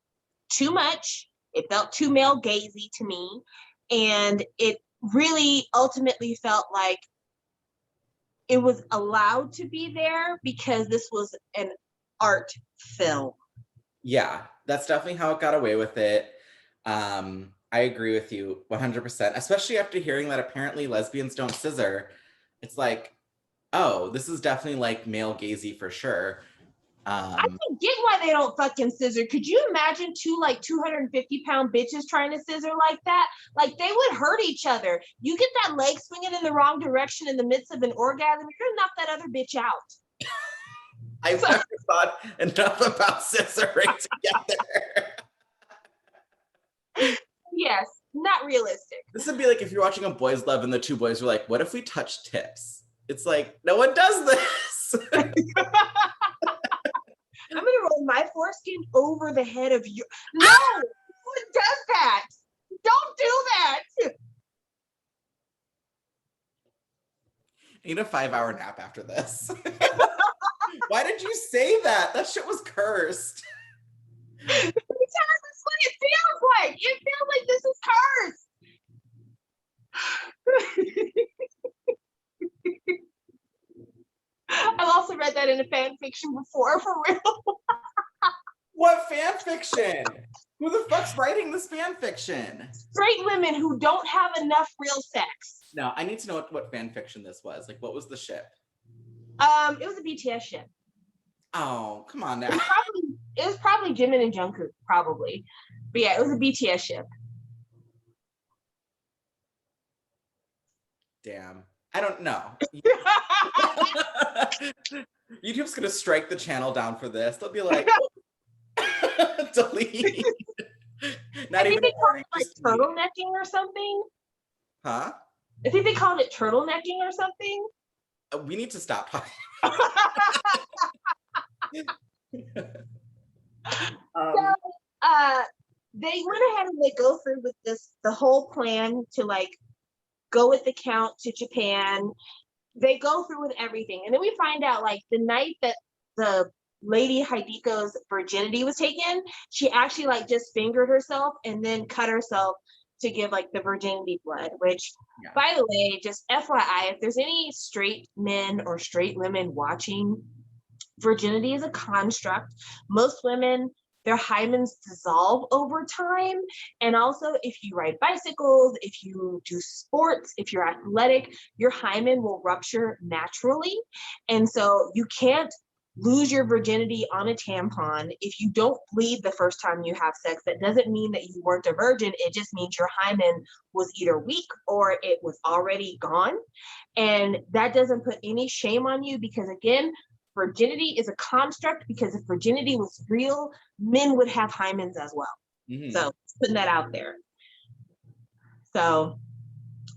too much. It felt too male gazy to me. And it really ultimately felt like it was allowed to be there because this was an art film. Yeah, that's definitely how it got away with it. I agree with you 100%, especially after hearing that apparently lesbians don't scissor. It's like, oh, this is definitely like male gazy for sure. I can get why they don't fucking scissor. Could you imagine two like 250-pound bitches trying to scissor like that? Like, they would hurt each other. You get that leg swinging in the wrong direction in the midst of an orgasm, you're gonna knock that other bitch out. I've never thought enough about scissoring to get there. Yes, not realistic. This would be like if you're watching a boys' love and the two boys were like, what if we touch tips? It's like, no one does this. I'm gonna roll my foreskin over the head of you. No, who does that? Don't do that. I need a 5-hour nap after this. Why did you say that? That shit was cursed. Because that's what it feels like. It feels like this is cursed. I've also read that in a fan fiction before, for real. What fan fiction? Who the fuck's writing this fan fiction? Straight women who don't have enough real sex. No, I need to know what fan fiction this was. Like, what was the ship? It was a BTS ship. Oh, come on now. It was probably Jimin and Jungkook, probably. But yeah, it was a BTS ship. Damn. I don't know. YouTube's gonna strike the channel down for this. They'll be like, delete. Not I even think they called it like just turtlenecking or something. Huh? I think they called it turtlenecking or something. We need to stop talking. They went ahead and they go through with the whole plan to like go with the count to Japan. They go through with everything. And then we find out like the night that the lady Hibiko's virginity was taken, she actually like just fingered herself and then cut herself to give like the virginity blood, which by the way, just FYI, if there's any straight men or straight women watching, virginity is a construct. Most women, their hymens dissolve over time. And also, if you ride bicycles, if you do sports, if you're athletic, your hymen will rupture naturally. And so you can't lose your virginity on a tampon. If you don't bleed the first time you have sex, that doesn't mean that you weren't a virgin. It just means your hymen was either weak or it was already gone. And that doesn't put any shame on you because, again, virginity is a construct, because if virginity was real, men would have hymens as well. Mm-hmm. So putting that out there. So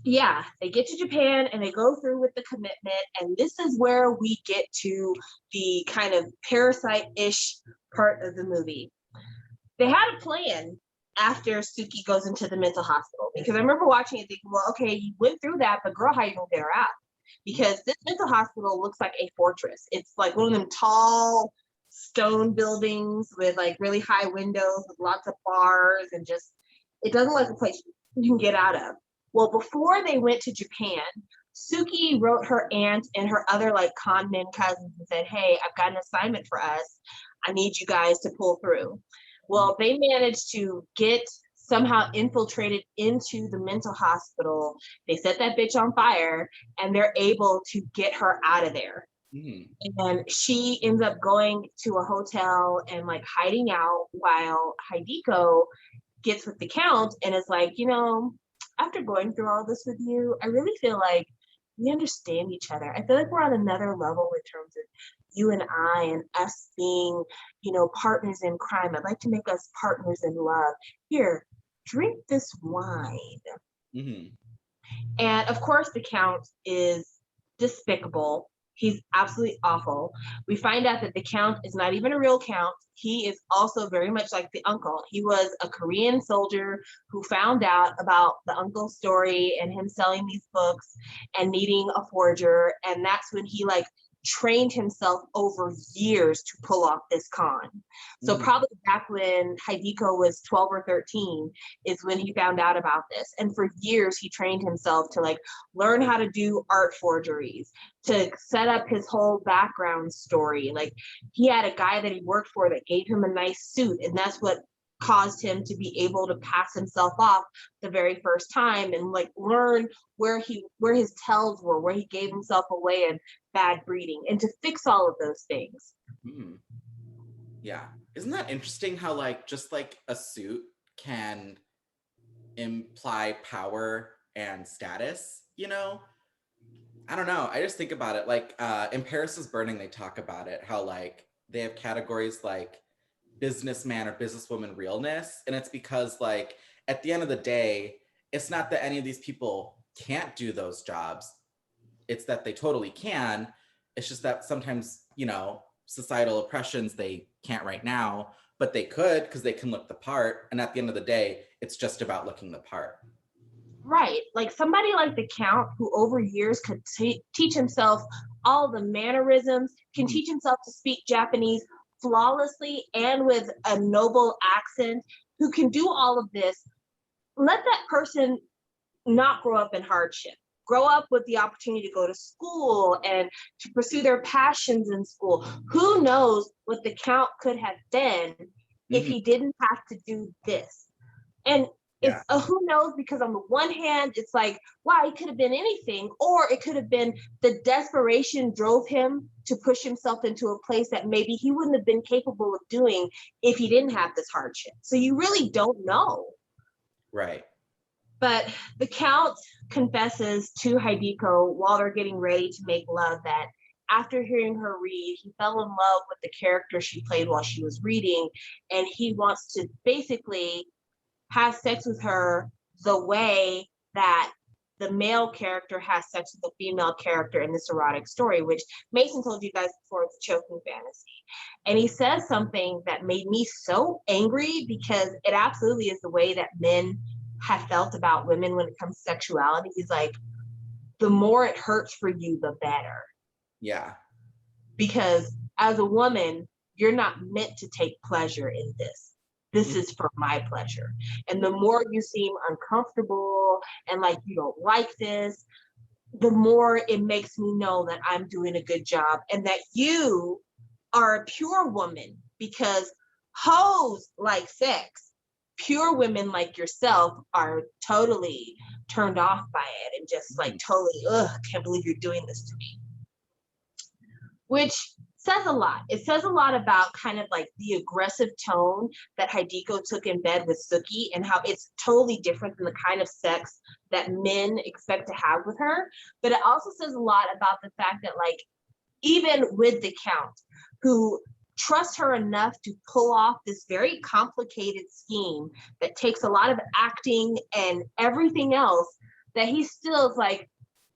yeah, they get to Japan and they go through with the commitment. And this is where we get to the kind of Parasite-ish part of the movie. They had a plan after Suki goes into the mental hospital. Because I remember watching it thinking, well, okay, you went through that, but girl, how you gonna get her out? Because this mental hospital looks like a fortress. It's like one of them tall stone buildings with like really high windows with lots of bars, and just, it doesn't look like a place you can get out of. Well, before they went to Japan, Suki wrote her aunt and her other like con men cousins and said, hey, I've got an assignment for us. I need you guys to pull through. Well, they managed to get somehow infiltrated into the mental hospital. They set that bitch on fire, and they're able to get her out of there. And she ends up going to a hotel and like hiding out while Hibiko gets with the Count and is like, you know, after going through all this with you, I really feel like we understand each other. I feel like we're on another level in terms of you and I and us being, you know, partners in crime. I'd like to make us partners in love. Here, drink this wine. And of course, the Count is despicable. He's absolutely awful. We find out that the Count is not even a real Count. He is also very much like the uncle. He was a Korean soldier who found out about the uncle's story and him selling these books and needing a forger. And that's when he like trained himself over years to pull off this con. So probably back when Hibiko was 12 or 13 is when he found out about this. And for years he trained himself to like learn how to do art forgeries, to set up his whole background story. Like he had a guy that he worked for that gave him a nice suit, and that's what caused him to be able to pass himself off the very first time and like learn where his tells were, where he gave himself away in bad breeding, and to fix all of those things. Yeah, isn't that interesting how like just like a suit can imply power and status, you know? I don't know, I just think about it like in Paris is Burning, they talk about it, how like they have categories like businessman or businesswoman realness, and it's because like at the end of the day, it's not that any of these people can't do those jobs, it's that they totally can. It's just that sometimes, you know, societal oppressions, they can't right now, but they could because they can look the part, and at the end of the day, it's just about looking the part. Right, like somebody like the Count, who over years could teach himself all the mannerisms, can teach himself to speak Japanese flawlessly and with a noble accent, who can do all of this. Let that person not grow up in hardship, grow up with the opportunity to go to school and to pursue their passions in school. Who knows what the Count could have been if he didn't have to do this. And it's a who knows, because on the one hand, it's like, wow, he could have been anything, or it could have been the desperation drove him to push himself into a place that maybe he wouldn't have been capable of doing if he didn't have this hardship. So you really don't know. Right. But the Count confesses to Hibiko while they're getting ready to make love that after hearing her read, he fell in love with the character she played while she was reading, and he wants to basically have sex with her the way that the male character has sex with the female character in this erotic story, which Mason told you guys before, it's a choking fantasy. And he says something that made me so angry, because it absolutely is the way that men have felt about women when it comes to sexuality. He's like, the more it hurts for you, the better. Yeah. Because as a woman, you're not meant to take pleasure in this. This is for my pleasure. And the more you seem uncomfortable and like you don't like this, the more it makes me know that I'm doing a good job and that you are a pure woman, because hoes like sex. Pure women like yourself are totally turned off by it and just like totally, can't believe you're doing this to me. Which says a lot. It says a lot about kind of like the aggressive tone that Hibiko took in bed with Suki, and how it's totally different than the kind of sex that men expect to have with her. But it also says a lot about the fact that like, even with the Count, who trusts her enough to pull off this very complicated scheme that takes a lot of acting and everything else, that he still is like,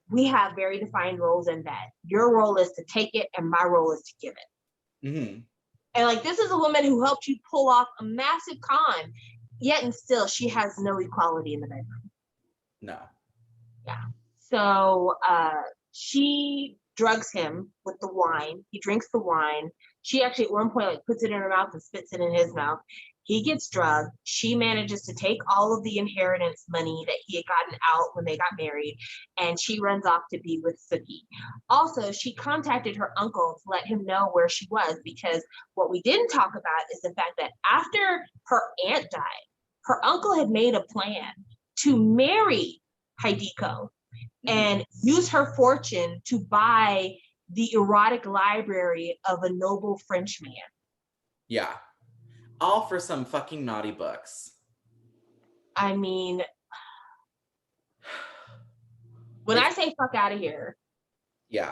we have very defined roles in bed. Your role is to take it and my role is to give it. And like, this is a woman who helped you pull off a massive con. yet and still she has no equality in the bedroom. No. Yeah. So she drugs him with the wine. He drinks the wine. She actually at one point like puts it in her mouth and spits it in his mouth. He gets drugged. She manages to take all of the inheritance money that he had gotten out when they got married, and she runs off to be with Suki. Also, she contacted her uncle to let him know where she was, because what we didn't talk about is the fact that after her aunt died, her uncle had made a plan to marry Hibiko and use her fortune to buy the erotic library of a noble French man. Yeah. All for some fucking naughty books. I mean, when I say fuck out of here. Yeah.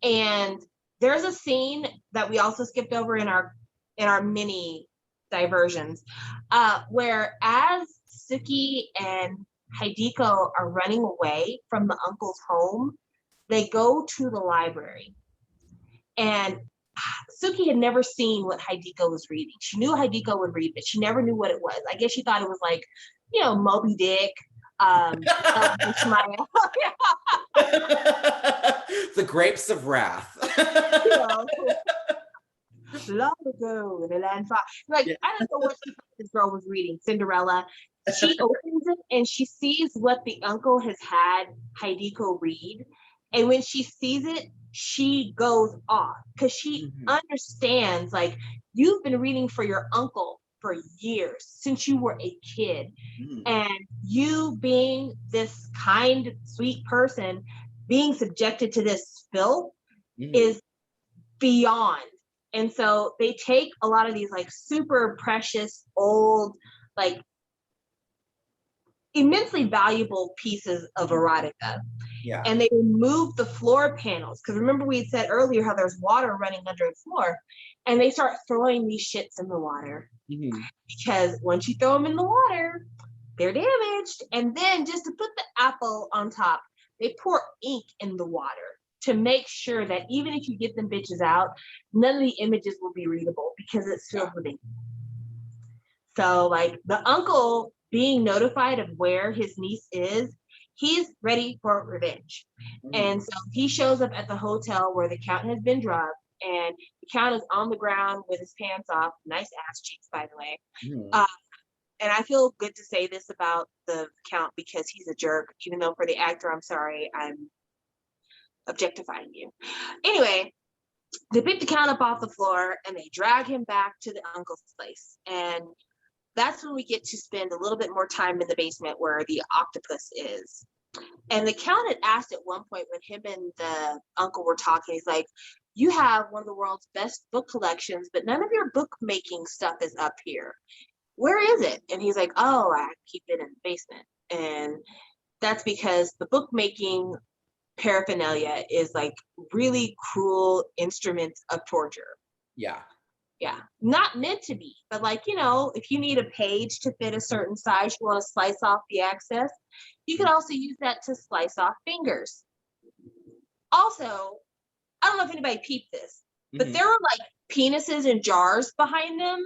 And there's a scene that we also skipped over in our mini diversions, where as Suki and Hibiko are running away from the uncle's home, they go to the library. And Suki had never seen what Hibiko was reading. She knew Hibiko would read, but she never knew what it was. I guess she thought it was like, you know, Moby Dick, The Grapes of Wrath. You know, long ago in the land far. Like, I don't know what she thought this girl was reading, Cinderella. She opens it and she sees what the uncle has had Hibiko read. And when she sees it, she goes off because she understands, like, you've been reading for your uncle for years, since you were a kid. And you being this kind, sweet person, being subjected to this filth is beyond. And so they take a lot of these like super precious, old, like immensely valuable pieces of erotica. Yeah. And they remove the floor panels. Because remember we had said earlier how there's water running under the floor. And they start throwing these shits in the water. Because once you throw them in the water, they're damaged. And then just to put the apple on top, they pour ink in the water to make sure that even if you get them bitches out, none of the images will be readable because it's filled with ink. So like the uncle being notified of where his niece is, he's ready for revenge. And so he shows up at the hotel where the count has been drugged, and the count is on the ground with his pants off, nice ass cheeks, by the way. And I feel good to say this about the count because he's a jerk, even though for the actor, I'm sorry, I'm objectifying you. Anyway, they pick the count up off the floor and they drag him back to the uncle's place. And that's when we get to spend a little bit more time in the basement where the octopus is. And the count had asked at one point when him and the uncle were talking, he's like, you have one of the world's best book collections, but none of your bookmaking stuff is up here. Where is it? And he's like, oh, I keep it in the basement. And that's because the bookmaking paraphernalia is like really cruel instruments of torture. Yeah. Yeah. Not meant to be, but like, you know, if you need a page to fit a certain size, you want to slice off the excess, you can also use that to slice off fingers. Also, I don't know if anybody peeped this, but there were like penises in jars behind them.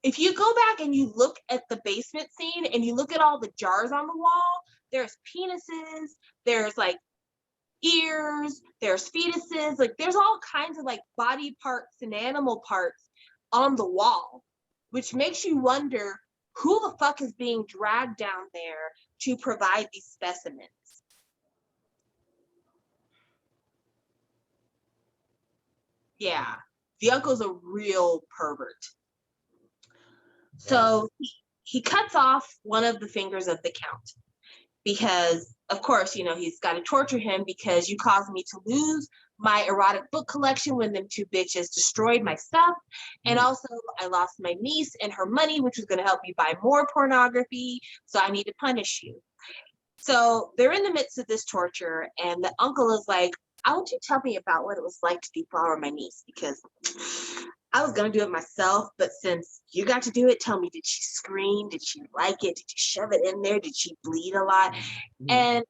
If you go back and you look at the basement scene and you look at all the jars on the wall, there's penises, there's like ears, there's fetuses, like there's all kinds of like body parts and animal parts on the wall, which makes you wonder who the fuck is being dragged down there to provide these specimens. Yeah, the uncle's a real pervert. So he cuts off one of the fingers of the count because, of course, you know, he's got to torture him because you caused me to lose my erotic book collection when them two bitches destroyed my stuff. And also I lost my niece and her money, which was going to help me buy more pornography. So I need to punish you. So they're in the midst of this torture. And the uncle is like, I want you to tell me about what it was like to deflower my niece, because I was going to do it myself, but since you got to do it, tell me, did she scream? Did she like it? Did you shove it in there? Did she bleed a lot? And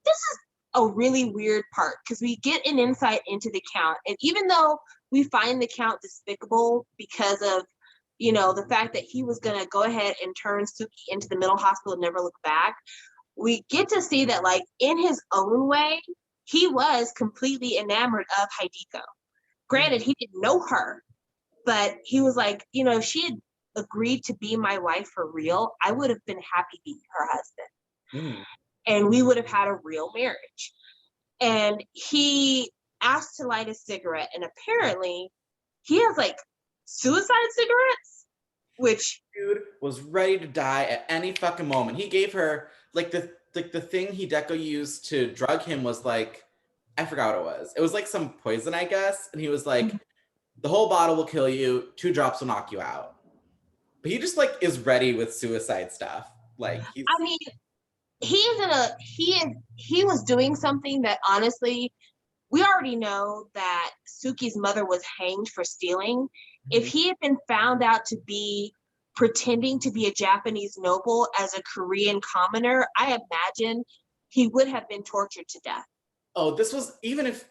this is a really weird part because we get an insight into the count. And even though we find the Count despicable because of, you know, the fact that he was going to go ahead and turn Suki into the mental hospital and never look back. We get to see that, like, in his own way, he was completely enamored of Hibiko. Granted, he didn't know her, but he was like, you know, if she had agreed to be my wife for real, I would have been happy being her husband. Mm. And we would have had a real marriage. And he asked to light a cigarette, and apparently he has like suicide cigarettes, which Dude was ready to die at any fucking moment. He gave her like the thing Hideko used to drug him was like, I forgot what it was. It was like some poison, I guess. And he was like, the whole bottle will kill you, 2 drops will knock you out. But he just like is ready with suicide stuff. Like he's I mean, he was doing something that honestly, we already know that Suki's mother was hanged for stealing. If he had been found out to be pretending to be a Japanese noble as a Korean commoner, I imagine he would have been tortured to death. Oh, this was even if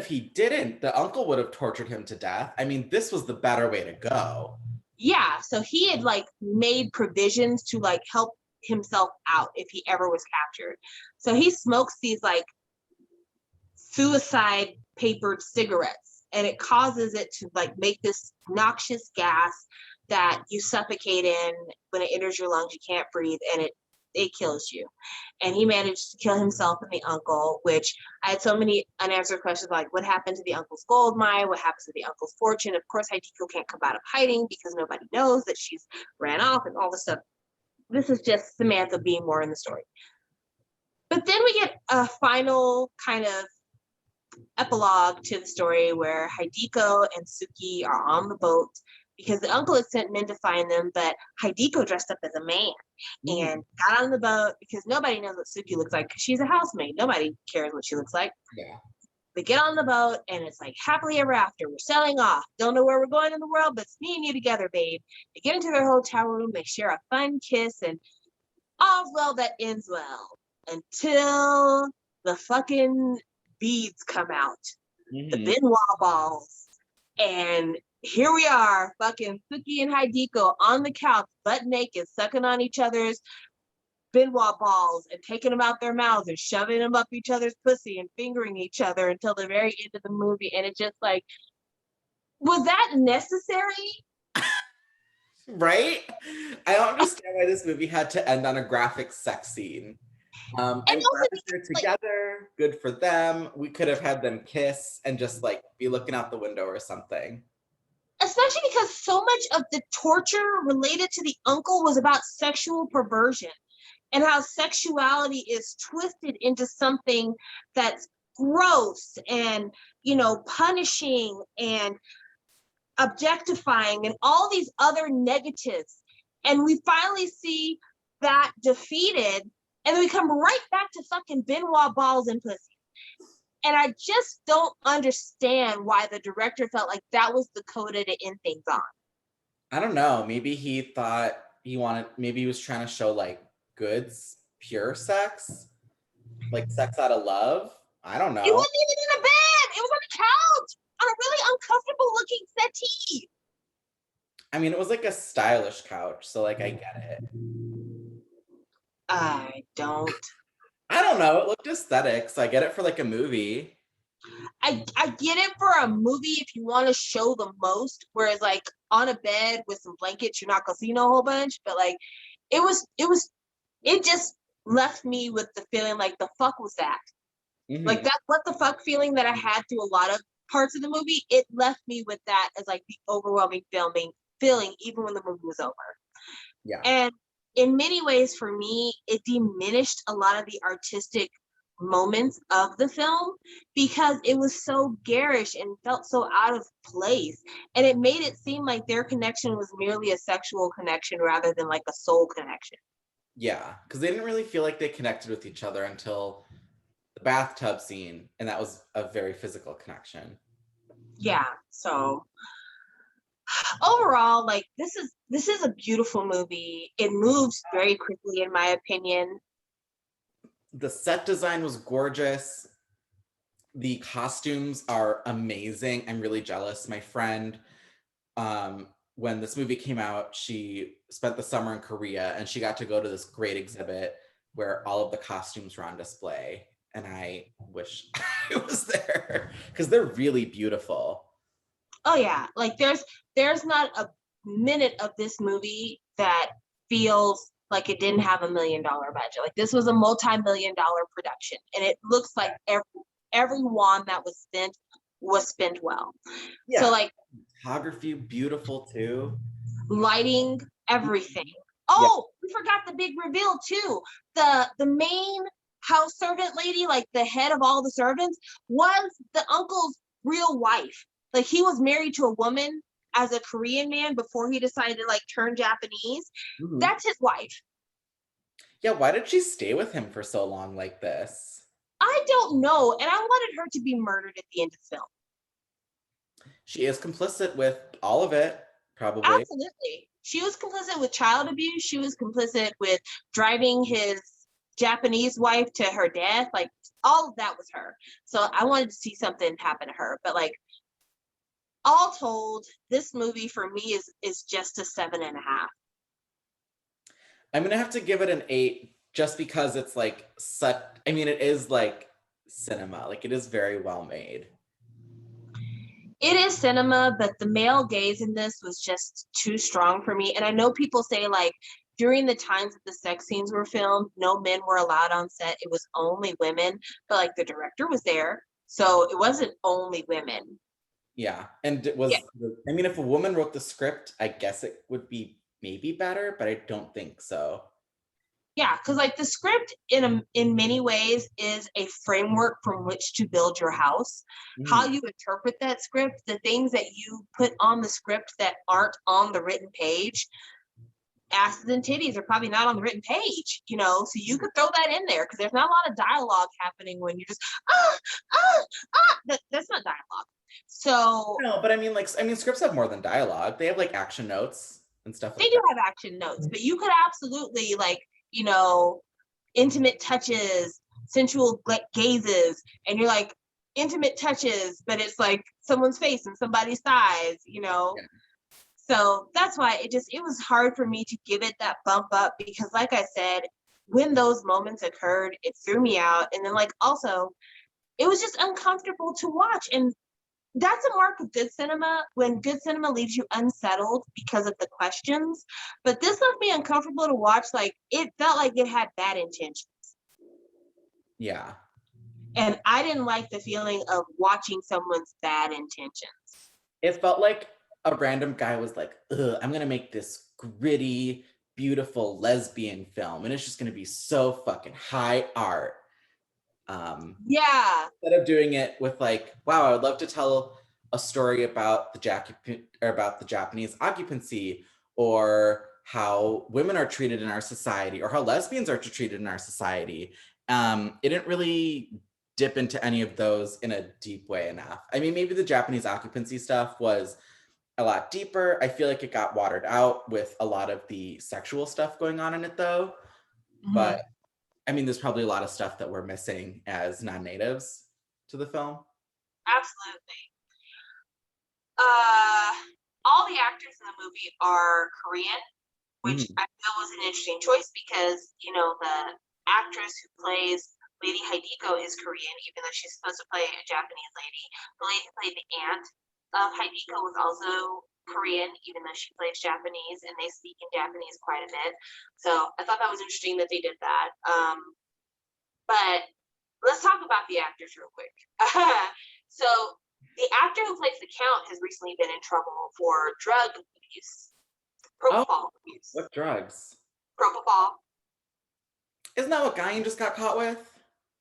he didn't, the uncle would have tortured him to death. I mean, this was the better way to go. Yeah, so he had like made provisions to like help himself out if he ever was captured. So he smokes these like suicide papered cigarettes, and it causes it to like make this noxious gas that you suffocate in. When it enters your lungs, you can't breathe, and it kills you. And he managed to kill himself and the uncle, which I had so many unanswered questions like, what happened to the uncle's gold mine? What happens to the uncle's fortune? Of course, Hibiko can't come out of hiding because nobody knows that she's ran off and all this stuff. This is just Samantha being more in the story. But then we get a final kind of epilogue to the story where Hibiko and Suki are on the boat because the uncle had sent men to find them, but Hibiko dressed up as a man and got on the boat because nobody knows what Suki looks like because she's a housemaid. Nobody cares what she looks like. Yeah. They get on the boat and it's like happily ever after. We're sailing off. Don't know where we're going in the world, but it's me and you together, babe. They get into their hotel room. They share a fun kiss, and all's well that ends well until the fucking beads come out, the Benoit balls, and here we are, fucking Suki and Hibiko on the couch, butt naked, sucking on each other's Benoit balls and taking them out their mouths and shoving them up each other's pussy and fingering each other until the very end of the movie. And it's just like, was that necessary? Right? I don't understand why this movie had to end on a graphic sex scene. I'm glad that they're together. Good for them. We could have had them kiss and just like be looking out the window or something. Especially because so much of the torture related to the uncle was about sexual perversion and how sexuality is twisted into something that's gross and, you know, punishing and objectifying and all these other negatives. And we finally see that defeated, and then we come right back to fucking Benoit balls and pussy. And I just don't understand why the director felt like that was the coda to end things on. I don't know. Maybe he thought maybe he was trying to show like good, pure sex, like sex out of love. I don't know. It wasn't even in a bed. It was on the couch on a really uncomfortable looking settee. I mean, it was like a stylish couch, so like I get it. I don't know. It looked aesthetic, so I get it for like a movie. I get it for a movie if you want to show the most, whereas like on a bed with some blankets, you're not gonna see no whole bunch. But like it just left me with the feeling like the fuck was that? Like that what the fuck feeling that I had through a lot of parts of the movie. It left me with that as like the overwhelming feeling even when the movie was over. Yeah. And in many ways for me, it diminished a lot of the artistic moments of the film because it was so garish and felt so out of place, and it made it seem like their connection was merely a sexual connection rather than like a soul connection. Yeah, because they didn't really feel like they connected with each other until the bathtub scene, and that was a very physical connection. Yeah, so overall, like this is a beautiful movie. It moves very quickly in my opinion. The set design was gorgeous. The costumes are amazing. I'm really jealous. My friend, when this movie came out, she spent the summer in Korea and she got to go to this great exhibit where all of the costumes were on display. And I wish I was there because they're really beautiful. Oh yeah, like there's not a minute of this movie that feels like it didn't have $1 million budget. Like this was a multi-million-dollar production, and it looks like every won that was spent well. Yeah. So like Photography, beautiful too. lighting, everything. Yeah. Oh, we forgot the big reveal too. The main house servant lady, like the head of all the servants, was the uncle's real wife. Like he was married to a woman as a Korean man before he decided to like turn Japanese. Mhm. That's his wife. Yeah, why did she stay with him for so long like this? I don't know. And I wanted her to be murdered at the end of the film. She is complicit with all of it, probably. Absolutely. She was complicit with child abuse. She was complicit with driving his Japanese wife to her death. Like all of that was her. So I wanted to see something happen to her. But like all told, this movie for me is just a 7.5. I'm gonna have to give it an 8 just because it's like such, I mean, it is like cinema. Like it is very well made. It is cinema, but the male gaze in this was just too strong for me. And I know people say like during the times that the sex scenes were filmed, no men were allowed on set. It was only women, but like the director was there. So it wasn't only women. Yeah. And it was, Yeah. I mean, if a woman wrote the script, I guess it would be maybe better, but I don't think so. Yeah, because like the script in many ways is a framework from which to build your house. How Mhm. you interpret that script, the things that you put on the script that aren't on the written page, asses and titties are probably not on the written page, you know, so you could throw that in there because there's not a lot of dialogue happening when you're just ah that's not dialogue. So No, but I mean, like, I mean, scripts have more than dialogue. They have like action notes and stuff they like do that. have action notes, but you could absolutely like, you know, intimate touches, sensual gazes, and you're like intimate touches, but it's like someone's face and somebody's thighs, you know. Yeah. So that's why it was hard for me to give it that bump up because like I said, when those moments occurred, it threw me out. And then like also it was just uncomfortable to watch. And that's a mark of good cinema when good cinema leaves you unsettled because of the questions. But this left me uncomfortable to watch. Like it felt like it had bad intentions. Yeah. And I didn't like the feeling of watching someone's bad intentions. It felt like a random guy was like, ugh, I'm gonna make this gritty, beautiful lesbian film, and it's just gonna be so fucking high art. Yeah. Instead of doing it with like, wow, I would love to tell a story about the Japanese occupancy, or how women are treated in our society, or how lesbians are treated in our society. It didn't really dip into any of those in a deep way enough. I mean, maybe the Japanese occupancy stuff was a lot deeper. I feel like it got watered out with a lot of the sexual stuff going on in it, though. Mm-hmm. But I mean, there's probably a lot of stuff that we're missing as non-natives to the film. Absolutely. Uh, all the actors in the movie are Korean, which Mhm. I feel was an interesting choice because, you know, the actress who plays Lady Hibiko is Korean, even though she's supposed to play a Japanese lady. The lady who played the aunt of Hibiko was also Korean, even though she plays Japanese, and they speak in Japanese quite a bit. So I thought that was interesting that they did that. But let's talk about the actors real quick. So the actor who plays the Count has recently been in trouble for drug abuse, Oh, propofol abuse. what drugs? Propofol, Isn't that what Guyan just got caught with?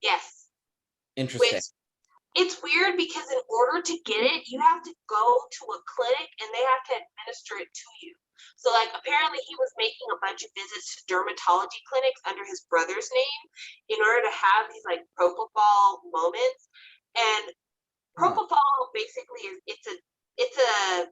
yes. Interesting. Which it's weird because in order to get it, you have to go to a clinic and they have to administer it to you. So like apparently he was making a bunch of visits to dermatology clinics under his brother's name in order to have these like propofol moments. And Huh. propofol basically is it's a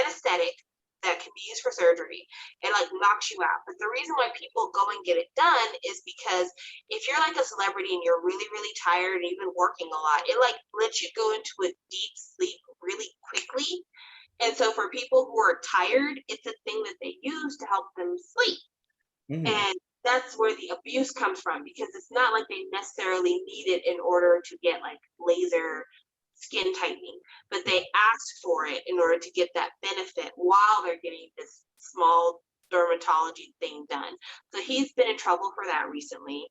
anesthetic that can be used for surgery. And like knocks you out. But the reason why people go and get it done is because if you're like a celebrity and you're really, really tired and you've been working a lot, it like lets you go into a deep sleep really quickly. And so for people who are tired, it's a thing that they use to help them sleep. Mm-hmm. And that's where the abuse comes from, because it's not like they necessarily need it in order to get like laser skin tightening, but they ask for it in order to get that benefit while they're getting this small dermatology thing done. So he's been in trouble for that recently.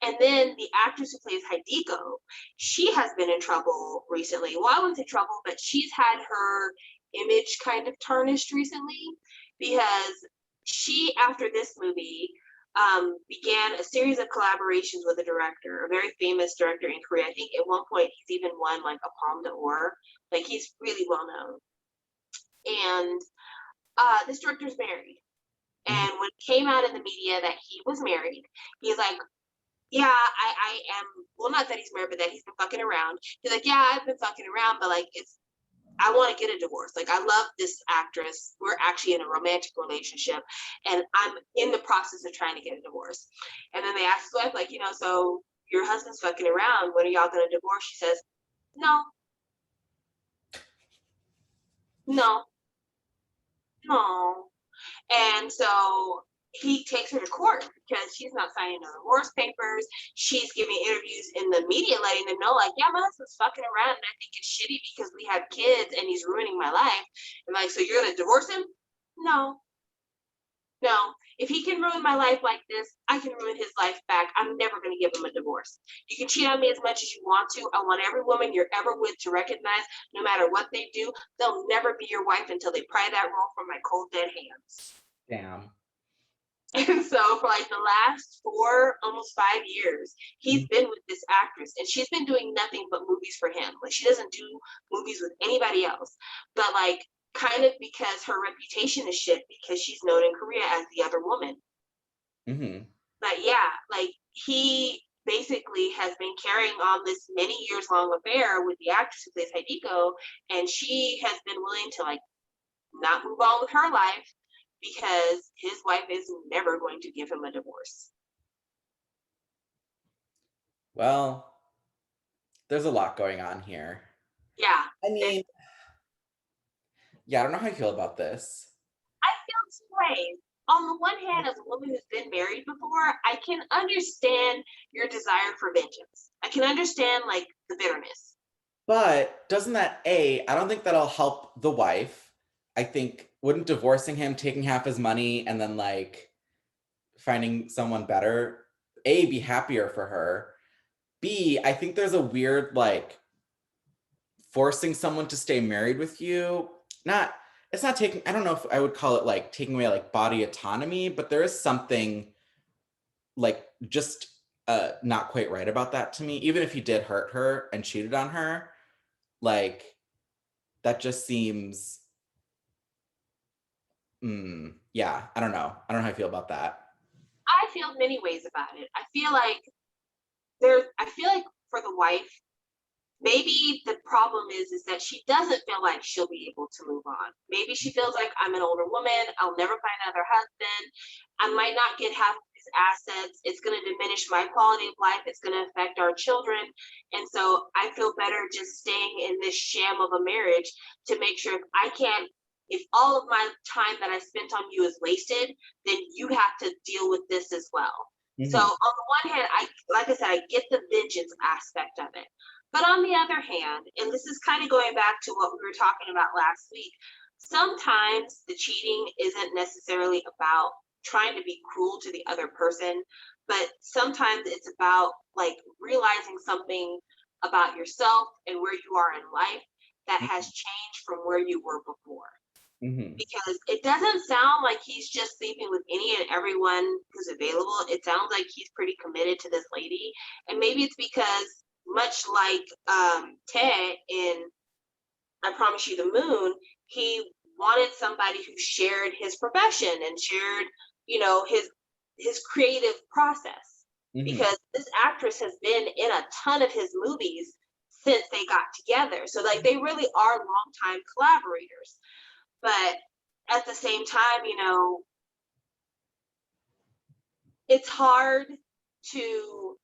And then the actress who plays Hibiko, she has been in trouble recently. Well, I wouldn't say trouble, but she's had her image kind of tarnished recently because she, after this movie, began a series of collaborations with a director, a very famous director in Korea. I think at one point he's even won like a Palme d'Or. Like he's really well known. And this director's married. And when it came out in the media that he was married, he's like, yeah, I am, well, not that he's married, but that he's been fucking around. He's like, yeah, I've been fucking around, but like, I want to get a divorce. Like, I love this actress. We're actually in a romantic relationship, and I'm in the process of trying to get a divorce. And then they ask his wife, like, so your husband's fucking around. When are y'all going to divorce? She says, no, no, no. And so he takes her to court because she's not signing no divorce papers. She's giving interviews in the media, letting them know, like, yeah, my husband's fucking around and I think it's shitty because we have kids and he's ruining my life. And like, so you're gonna divorce him? No, no. If he can ruin my life like this, I can ruin his life back. I'm never gonna give him a divorce. You can cheat on me as much as you want to. I want every woman you're ever with to recognize, no matter what they do, they'll never be your wife until they pry that roll from my cold dead hands. Damn. And so for like the last 4, almost 5 years, he's been with this actress and she's been doing nothing but movies for him. Like she doesn't do movies with anybody else, but like kind of because her reputation is shit because she's known in Korea as the other woman. Mm-hmm. But yeah, like he basically has been carrying on this many years long affair with the actress who plays Hibiko, and she has been willing to like not move on with her life because his wife is never going to give him a divorce. Well, there's a lot going on here. Yeah. I mean, yeah, I don't know how I feel about this. I feel two ways. On the one hand, as a woman who's been married before, I can understand your desire for vengeance. I can understand like the bitterness. But doesn't that, I don't think that'll help the wife. I think, wouldn't divorcing him, taking half his money, and then like finding someone better, be happier for her. B, I think there's a weird like forcing someone to stay married with you. It's not taking, I don't know if I would call it like taking away like body autonomy, but there is something like just not quite right about that to me. Even if he did hurt her and cheated on her, like that just seems yeah, I don't know. I don't know how I feel about that. I feel many ways about it. I feel like for the wife, maybe the problem is that she doesn't feel like she'll be able to move on. Maybe she feels like I'm an older woman, I'll never find another husband, I might not get half of his assets, it's going to diminish my quality of life, it's going to affect our children, and so I feel better just staying in this sham of a marriage to make sure if all of my time that I spent on you is wasted, then you have to deal with this as well. So on the one hand, like I said, I get the vengeance aspect of it. But on the other hand, and this is kind of going back to what we were talking about last week, sometimes the cheating isn't necessarily about trying to be cruel to the other person, but sometimes it's about like realizing something about yourself and where you are in life that has changed from where you were before. Because it doesn't sound like he's just sleeping with any and everyone who's available. It sounds like he's pretty committed to this lady. And maybe it's because, much like Ted in I Promise You the Moon, he wanted somebody who shared his profession and shared, his creative process. Because this actress has been in a ton of his movies since they got together. So like they really are longtime collaborators. But at the same time, it's hard to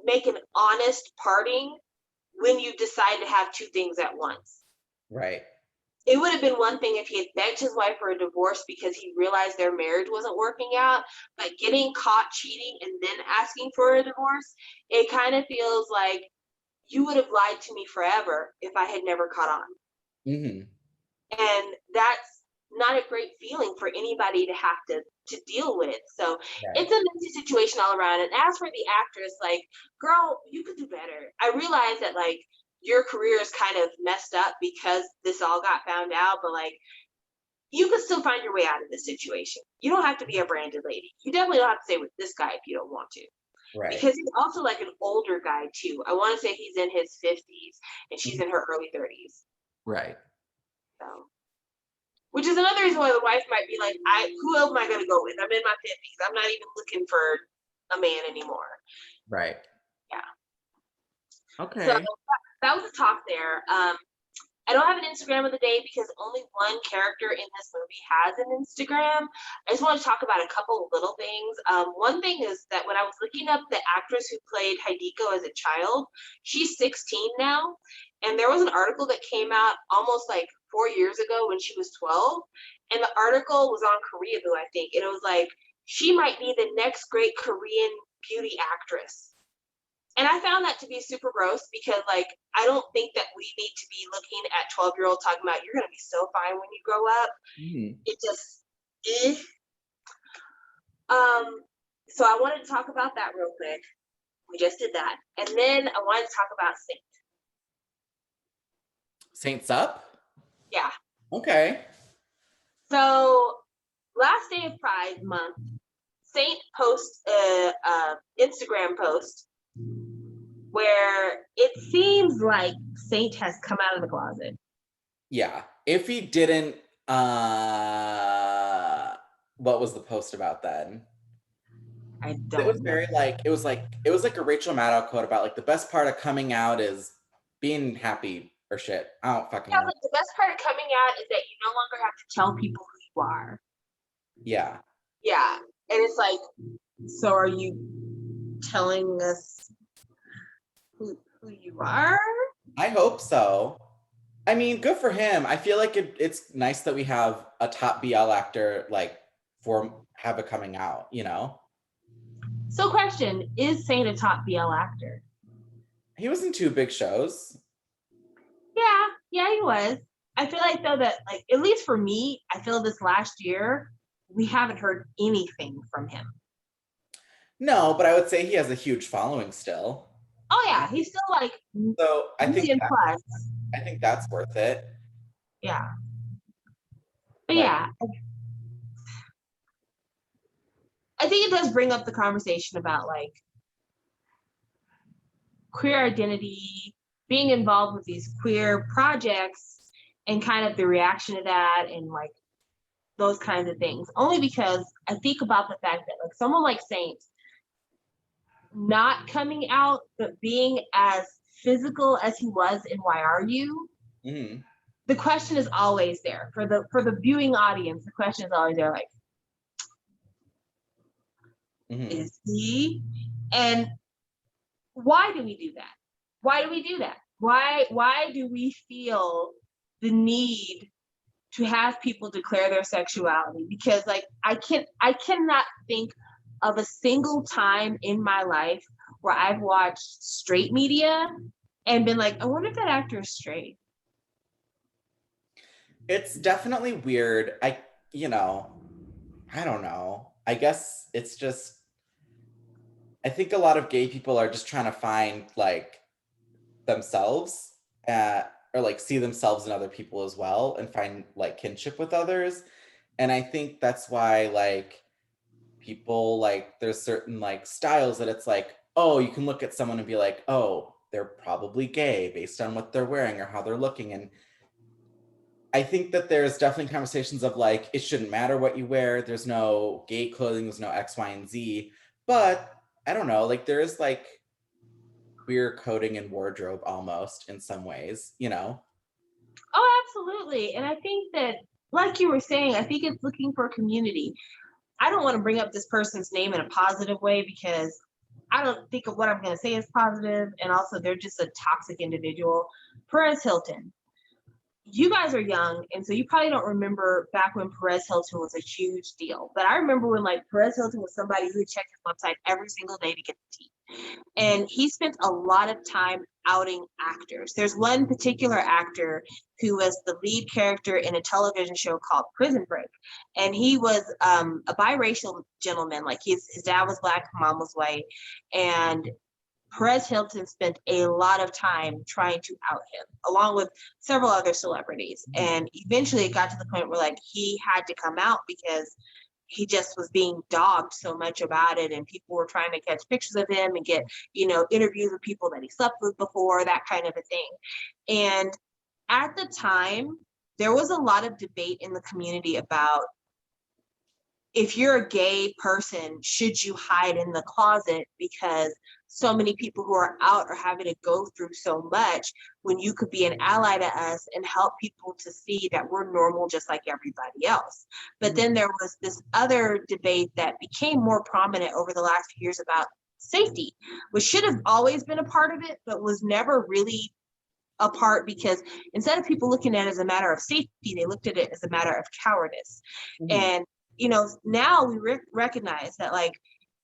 make an honest parting when you decide to have two things at once. Right. It would have been one thing if he had begged his wife for a divorce because he realized their marriage wasn't working out, but getting caught cheating and then asking for a divorce, it kind of feels like you would have lied to me forever if I had never caught on. Mm-hmm. And that's not a great feeling for anybody to have to deal with. So Right. it's a messy situation all around. And as for the actress, like, girl, you could do better. I realize that like your career is kind of messed up because this all got found out, but like you could still find your way out of this situation. You don't have to be a branded lady. You definitely don't have to stay with this guy if you don't want to. Right. Because he's also like an older guy too. I want to say he's in his 50s and she's in her early 30s. Right. So, which is another reason why the wife might be like, who else am I gonna go with? I'm in my 50s. I'm not even looking for a man anymore. Right. Yeah. Okay. So that was a talk there. I don't have an Instagram of the day because only one character in this movie has an Instagram. I just want to talk about a couple of little things. One thing is that when I was looking up the actress who played Hibiko as a child, she's 16 now. And there was an article that came out almost like 4 years ago when she was 12. And the article was on Koreaboo, I think. And it was like, she might be the next great Korean beauty actress. And I found that to be super gross because, like, I don't think that we need to be looking at 12-year-olds talking about you're going to be so fine when you grow up. Mm-hmm. It just, So I wanted to talk about that real quick. We just did that. And then I wanted to talk about Saint. Saints Up? Yeah. Okay. So last day of Pride Month, Saint posts a Instagram post where it seems like Saint has come out of the closet. Yeah. If he didn't, what was the post about then? I don't It was know. very like, it was like a Rachel Maddow quote about like the best part of coming out is being happy or shit. I don't fucking know. Like the best part of coming out is that you no longer have to tell people who you are. Yeah. Yeah. And it's like, so are you telling us who you are? I hope so. I mean, good for him. I feel like it's nice that we have a top BL actor like have a coming out, you know? So question, is Saint a top BL actor? He was in 2 big shows. Yeah, he was. I feel like though that like at least for me, I feel this last year we haven't heard anything from him. No, but I would say he has a huge following still. Oh yeah, he's still like So I think plus. I think that's worth it. Yeah. But like, yeah. I think it does bring up the conversation about like queer identity, being involved with these queer projects and kind of the reaction to that and like those kinds of things. Only because I think about the fact that like someone like Saint not coming out, but being as physical as he was in Why Are You? mm-hmm. The question is always there for the viewing audience. The question is always there, like, Mm-hmm. is he? And why do we do that? Why do we do that? Why do we feel the need to have people declare their sexuality? Because like I cannot think of a single time in my life where I've watched straight media and been like, I wonder if that actor is straight. It's definitely weird. I don't know. I guess it's just I think a lot of gay people are just trying to find like themselves or like see themselves in other people as well and find like kinship with others. And I think that's why like people like there's certain like styles that it's like, oh, you can look at someone and be like, oh, they're probably gay based on what they're wearing or how they're looking. And I think that there's definitely conversations of like, it shouldn't matter what you wear. There's no gay clothing, there's no X, Y, and Z. But I don't know, like there is like queer coding and wardrobe almost in some ways, you know? Oh, absolutely. And I think that, like you were saying, I think it's looking for community. I don't want to bring up this person's name in a positive way because I don't think of what I'm going to say is positive, and also they're just a toxic individual. Perez Hilton. You guys are young, and so you probably don't remember back when Perez Hilton was a huge deal. But I remember when like Perez Hilton was somebody who would check his website every single day to get the tea. And he spent a lot of time outing actors. There's one particular actor who was the lead character in a television show called Prison Break. And he was a biracial gentleman. Like his dad was black, mom was white. And Perez Hilton spent a lot of time trying to out him, along with several other celebrities. And eventually it got to the point where like he had to come out because he just was being dogged so much about it, and people were trying to catch pictures of him and get, you know, interviews with people that he slept with before, that kind of a thing. And at the time, there was a lot of debate in the community about, if you're a gay person, should you hide in the closet because so many people who are out are having to go through so much, when you could be an ally to us and help people to see that we're normal just like everybody else. But then there was this other debate that became more prominent over the last few years about safety, which should have always been a part of it, but was never really a part, because instead of people looking at it as a matter of safety, they looked at it as a matter of cowardice. And you know, now we recognize that, like,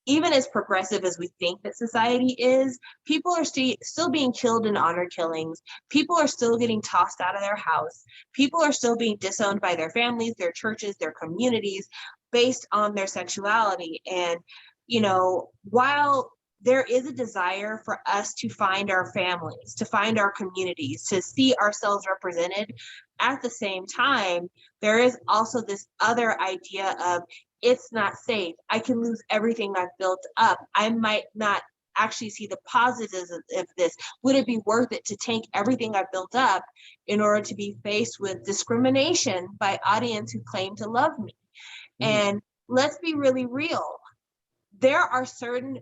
even as progressive as we think that society is, people are still being killed in honor killings. People are still getting tossed out of their house. People are still being disowned by their families, their churches, their communities based on their sexuality. And, you know, while there is a desire for us to find our families, to find our communities, to see ourselves represented, at the same time, there is also this other idea of, it's not safe. I can lose everything I've built up. I might not actually see the positives of this. Would it be worth it to tank everything I've built up in order to be faced with discrimination by audience who claim to love me? And let's be really real. There are certain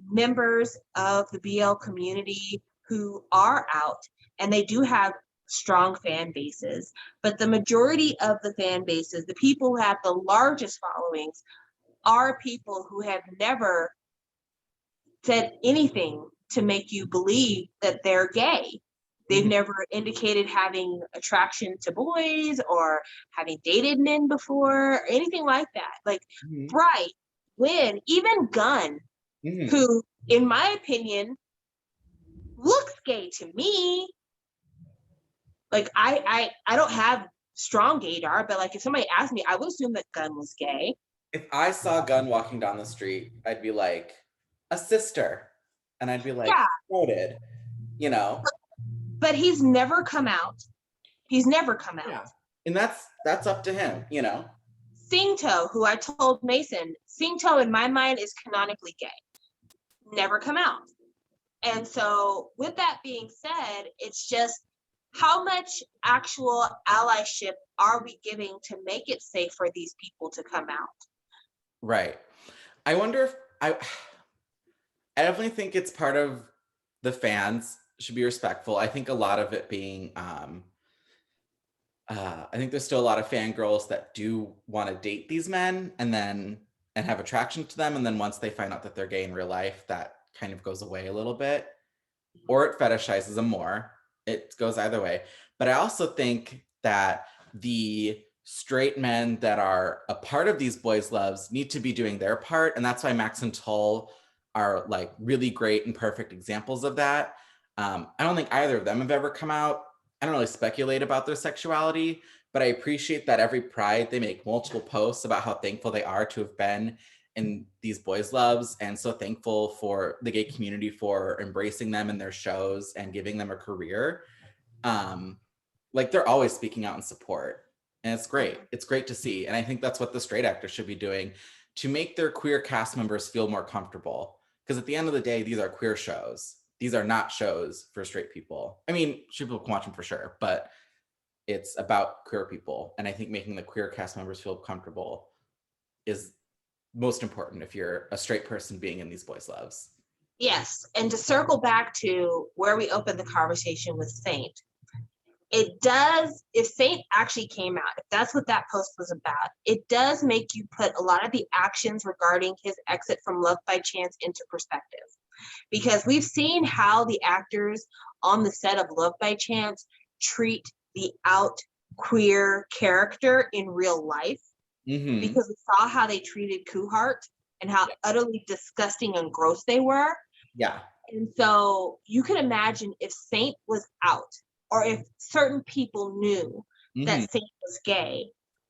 members of the BL community who are out, and they do have strong fan bases, but the majority of the fan bases, the people who have the largest followings, are people who have never said anything to make you believe that they're gay. They've never indicated having attraction to boys or having dated men before or anything like that. Like Bright, Wynn, even Gunn, who, in my opinion, looks gay to me. Like I don't have strong gaydar, but like if somebody asked me, I would assume that Gunn was gay. If I saw Gunn walking down the street, I'd be like, a sister. And I'd be like, noted, you know. But he's never come out. He's never come out. Yeah. And that's up to him, you know. Singto, who I told Mason, Singto in my mind is canonically gay. Never come out. And so with that being said, it's just, how much actual allyship are we giving to make it safe for these people to come out? Right. I wonder if I definitely think it's part of the fans should be respectful. I think a lot of it being, I think there's still a lot of fangirls that do want to date these men and have attraction to them. And then once they find out that they're gay in real life, that kind of goes away a little bit, or it fetishizes them more. It goes either way. But I also think that the straight men that are a part of these boys' loves need to be doing their part. And that's why Max and Tull are like really great and perfect examples of that. I don't think either of them have ever come out. I don't really speculate about their sexuality, but I appreciate that every Pride they make multiple posts about how thankful they are to have been in these boys' loves, and so thankful for the gay community for embracing them in their shows and giving them a career. Like they're always speaking out in support, and it's great. It's great to see. And I think that's what the straight actors should be doing to make their queer cast members feel more comfortable. Because at the end of the day, these are queer shows. These are not shows for straight people. I mean, straight people can watch them for sure, but it's about queer people. And I think making the queer cast members feel comfortable is most important if you're a straight person being in these boys' loves. Yes. And to circle back to where we opened the conversation with Saint, it does, if Saint actually came out, if that's what that post was about, it does make you put a lot of the actions regarding his exit from Love by Chance into perspective. Because we've seen how the actors on the set of Love by Chance treat the out queer character in real life. Because we saw how they treated Kuhart and how utterly disgusting and gross they were. Yeah. And so you can imagine if Saint was out, or if certain people knew that Saint was gay,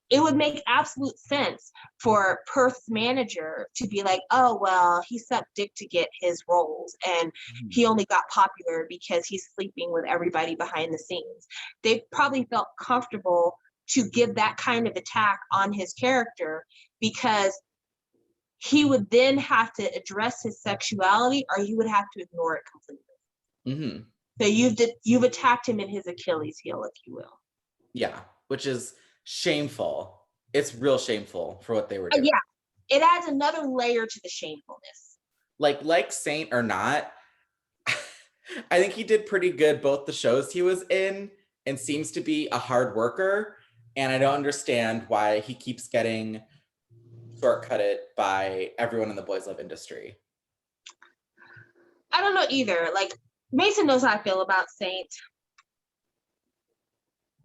it would make absolute sense for Perth's manager to be like, oh, well, he sucked dick to get his roles, and he only got popular because he's sleeping with everybody behind the scenes. They probably felt comfortable to give that kind of attack on his character, because he would then have to address his sexuality, or he would have to ignore it completely. So you've attacked him in his Achilles heel, if you will. Yeah, which is shameful. It's real shameful for what they were doing. Yeah, it adds another layer to the shamefulness. Like Saint or not, I think he did pretty good both the shows he was in, and seems to be a hard worker. And I don't understand why he keeps getting shortcutted by everyone in the boys love industry. I don't know either. Like, Mason knows how I feel about Saint.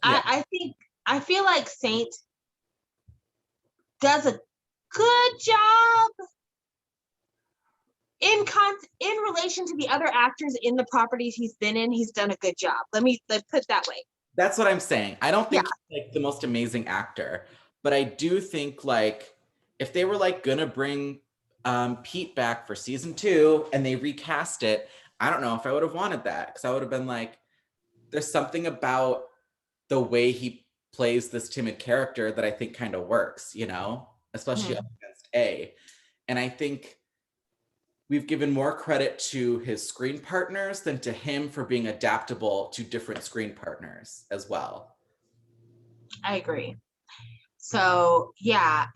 Yeah. I feel like Saint does a good job in relation to the other actors in the properties he's been in. He's done a good job. Let's put it that way. That's what I'm saying. I don't think he's like the most amazing actor, but I do think like if they were like gonna bring Pete back for season 2 and they recast it, I don't know if I would have wanted that, because I would have been like, there's something about the way he plays this timid character that I think kind of works, you know, especially up against A. And I think we've given more credit to his screen partners than to him for being adaptable to different screen partners as well. I agree. So yeah,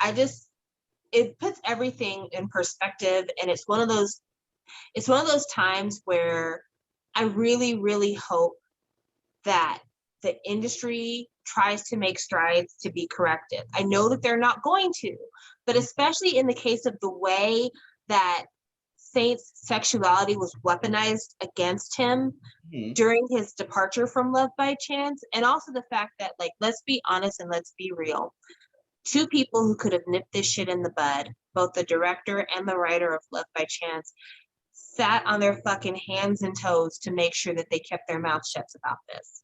it puts everything in perspective, and it's one of those times where I really, really hope that the industry tries to make strides to be corrected. I know that they're not going to, but especially in the case of the way that Saint's sexuality was weaponized against him during his departure from Love by Chance, and also the fact that, like, let's be honest and let's be real. 2 people who could have nipped this shit in the bud, both the director and the writer of Love by Chance, sat on their fucking hands and toes to make sure that they kept their mouth shut about this.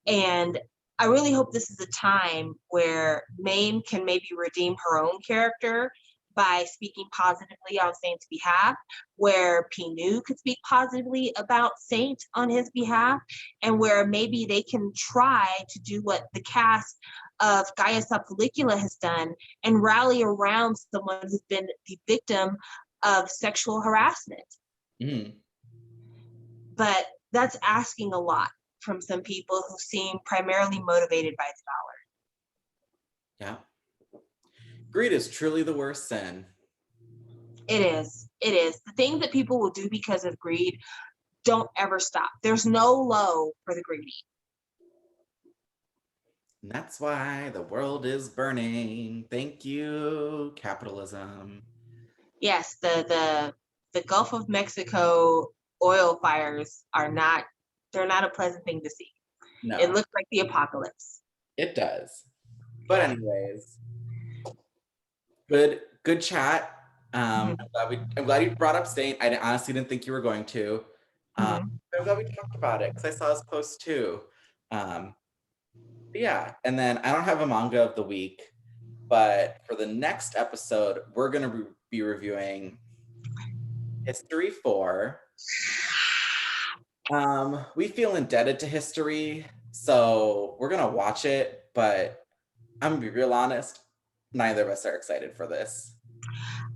And I really hope this is a time where Maine can maybe redeem her own character by speaking positively on Saint's behalf, where Pinu could speak positively about Saint on his behalf, and where maybe they can try to do what the cast of Gaia Subfollicula has done and rally around someone who's been the victim of sexual harassment. But that's asking a lot from some people who seem primarily motivated by the dollar. Yeah. Greed is truly the worst sin. It is. It is. The things that people will do because of greed don't ever stop. There's no low for the greedy. And that's why the world is burning. Thank you, capitalism. Yes, the Gulf of Mexico oil fires they're not a pleasant thing to see. No. It looks like the apocalypse. It does. But anyways, good chat. I'm glad you brought up Saint. I honestly didn't think you were going to. I'm glad we talked about it because I saw his post too. Yeah, and then I don't have a manga of the week, but for the next episode, we're going to be reviewing History 4. We feel indebted to History, so we're going to watch it, but I'm going to be real honest, neither of us are excited for this.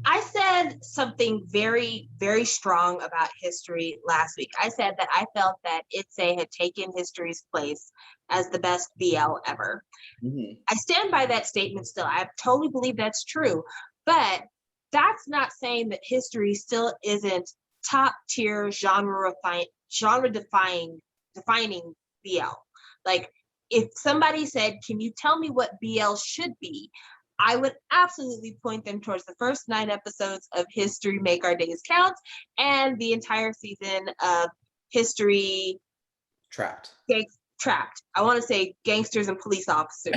I said something very, very strong about History last week. I said that I felt that Itse had taken History's place as the best BL ever. I stand by that statement still. I totally believe that's true. But that's not saying that History still isn't top tier genre defining BL. Like, if somebody said, can you tell me what BL should be? I would absolutely point them towards the first 9 episodes of History Make Our Days Count and the entire season of History Trapped. Trapped. I want to say Gangsters and Police Officers.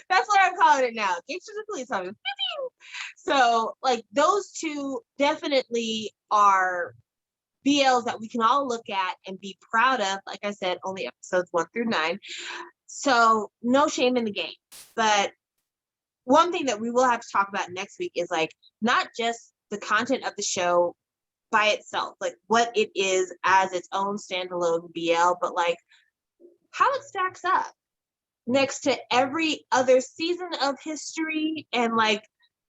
That's what I'm calling it now. Gangsters and Police Officers. So, like, those two definitely are BLs that we can all look at and be proud of. Like I said, only episodes 1 through 9. So no shame in the game. But one thing that we will have to talk about next week is like not just the content of the show by itself, like what it is as its own standalone BL, but like how it stacks up next to every other season of History, and like,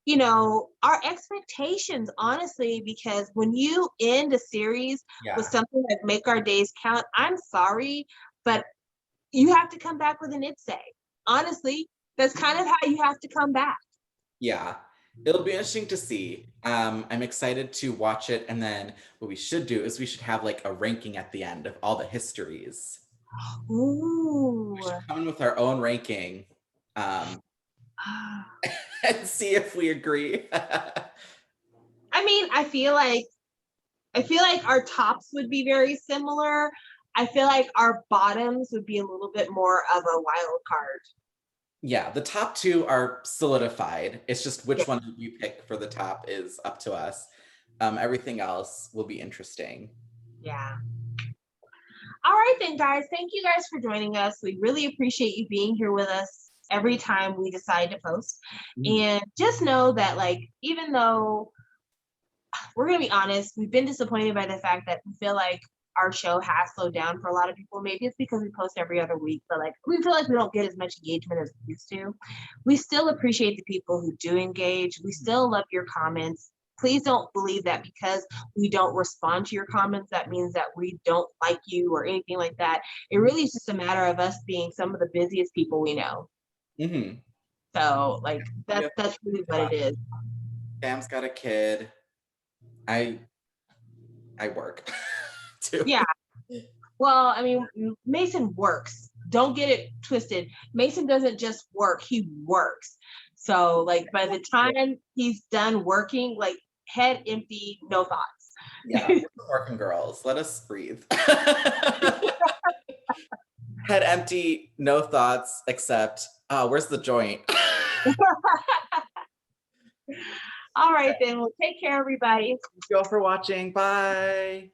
you know, our expectations, honestly, because when you end a series with something like Make Our Days Count, I'm sorry, but you have to come back with an it say. Honestly, that's kind of how you have to come back. Yeah, it'll be interesting to see. I'm excited to watch it, and then what we should do is we should have like a ranking at the end of all the histories. Ooh. We should come in with our own ranking, and see if we agree. I mean, I feel like our tops would be very similar. I feel like our bottoms would be a little bit more of a wild card. Yeah, the top 2 are solidified. It's just which one we pick for the top is up to us. Everything else will be interesting. Yeah. All right then, guys. Thank you guys for joining us. We really appreciate you being here with us every time we decide to post. And just know that, like, even though we're going to be honest, we've been disappointed by the fact that we feel like our show has slowed down for a lot of people. Maybe it's because we post every other week, but like we feel like we don't get as much engagement as we used to. We still appreciate the people who do engage. We still love your comments. Please don't believe that because we don't respond to your comments, that means that we don't like you or anything like that. It really is just a matter of us being some of the busiest people we know. So like that's really what it is. Sam's got a kid. I work too. Yeah. Well, I mean, Mason works. Don't get it twisted. Mason doesn't just work, he works. So like by the time he's done working, like head empty, no thoughts. Yeah, working girls, let us breathe. Head empty, no thoughts, except, where's the joint? All right, then. Well, take care, everybody. Thank you all for watching. Bye.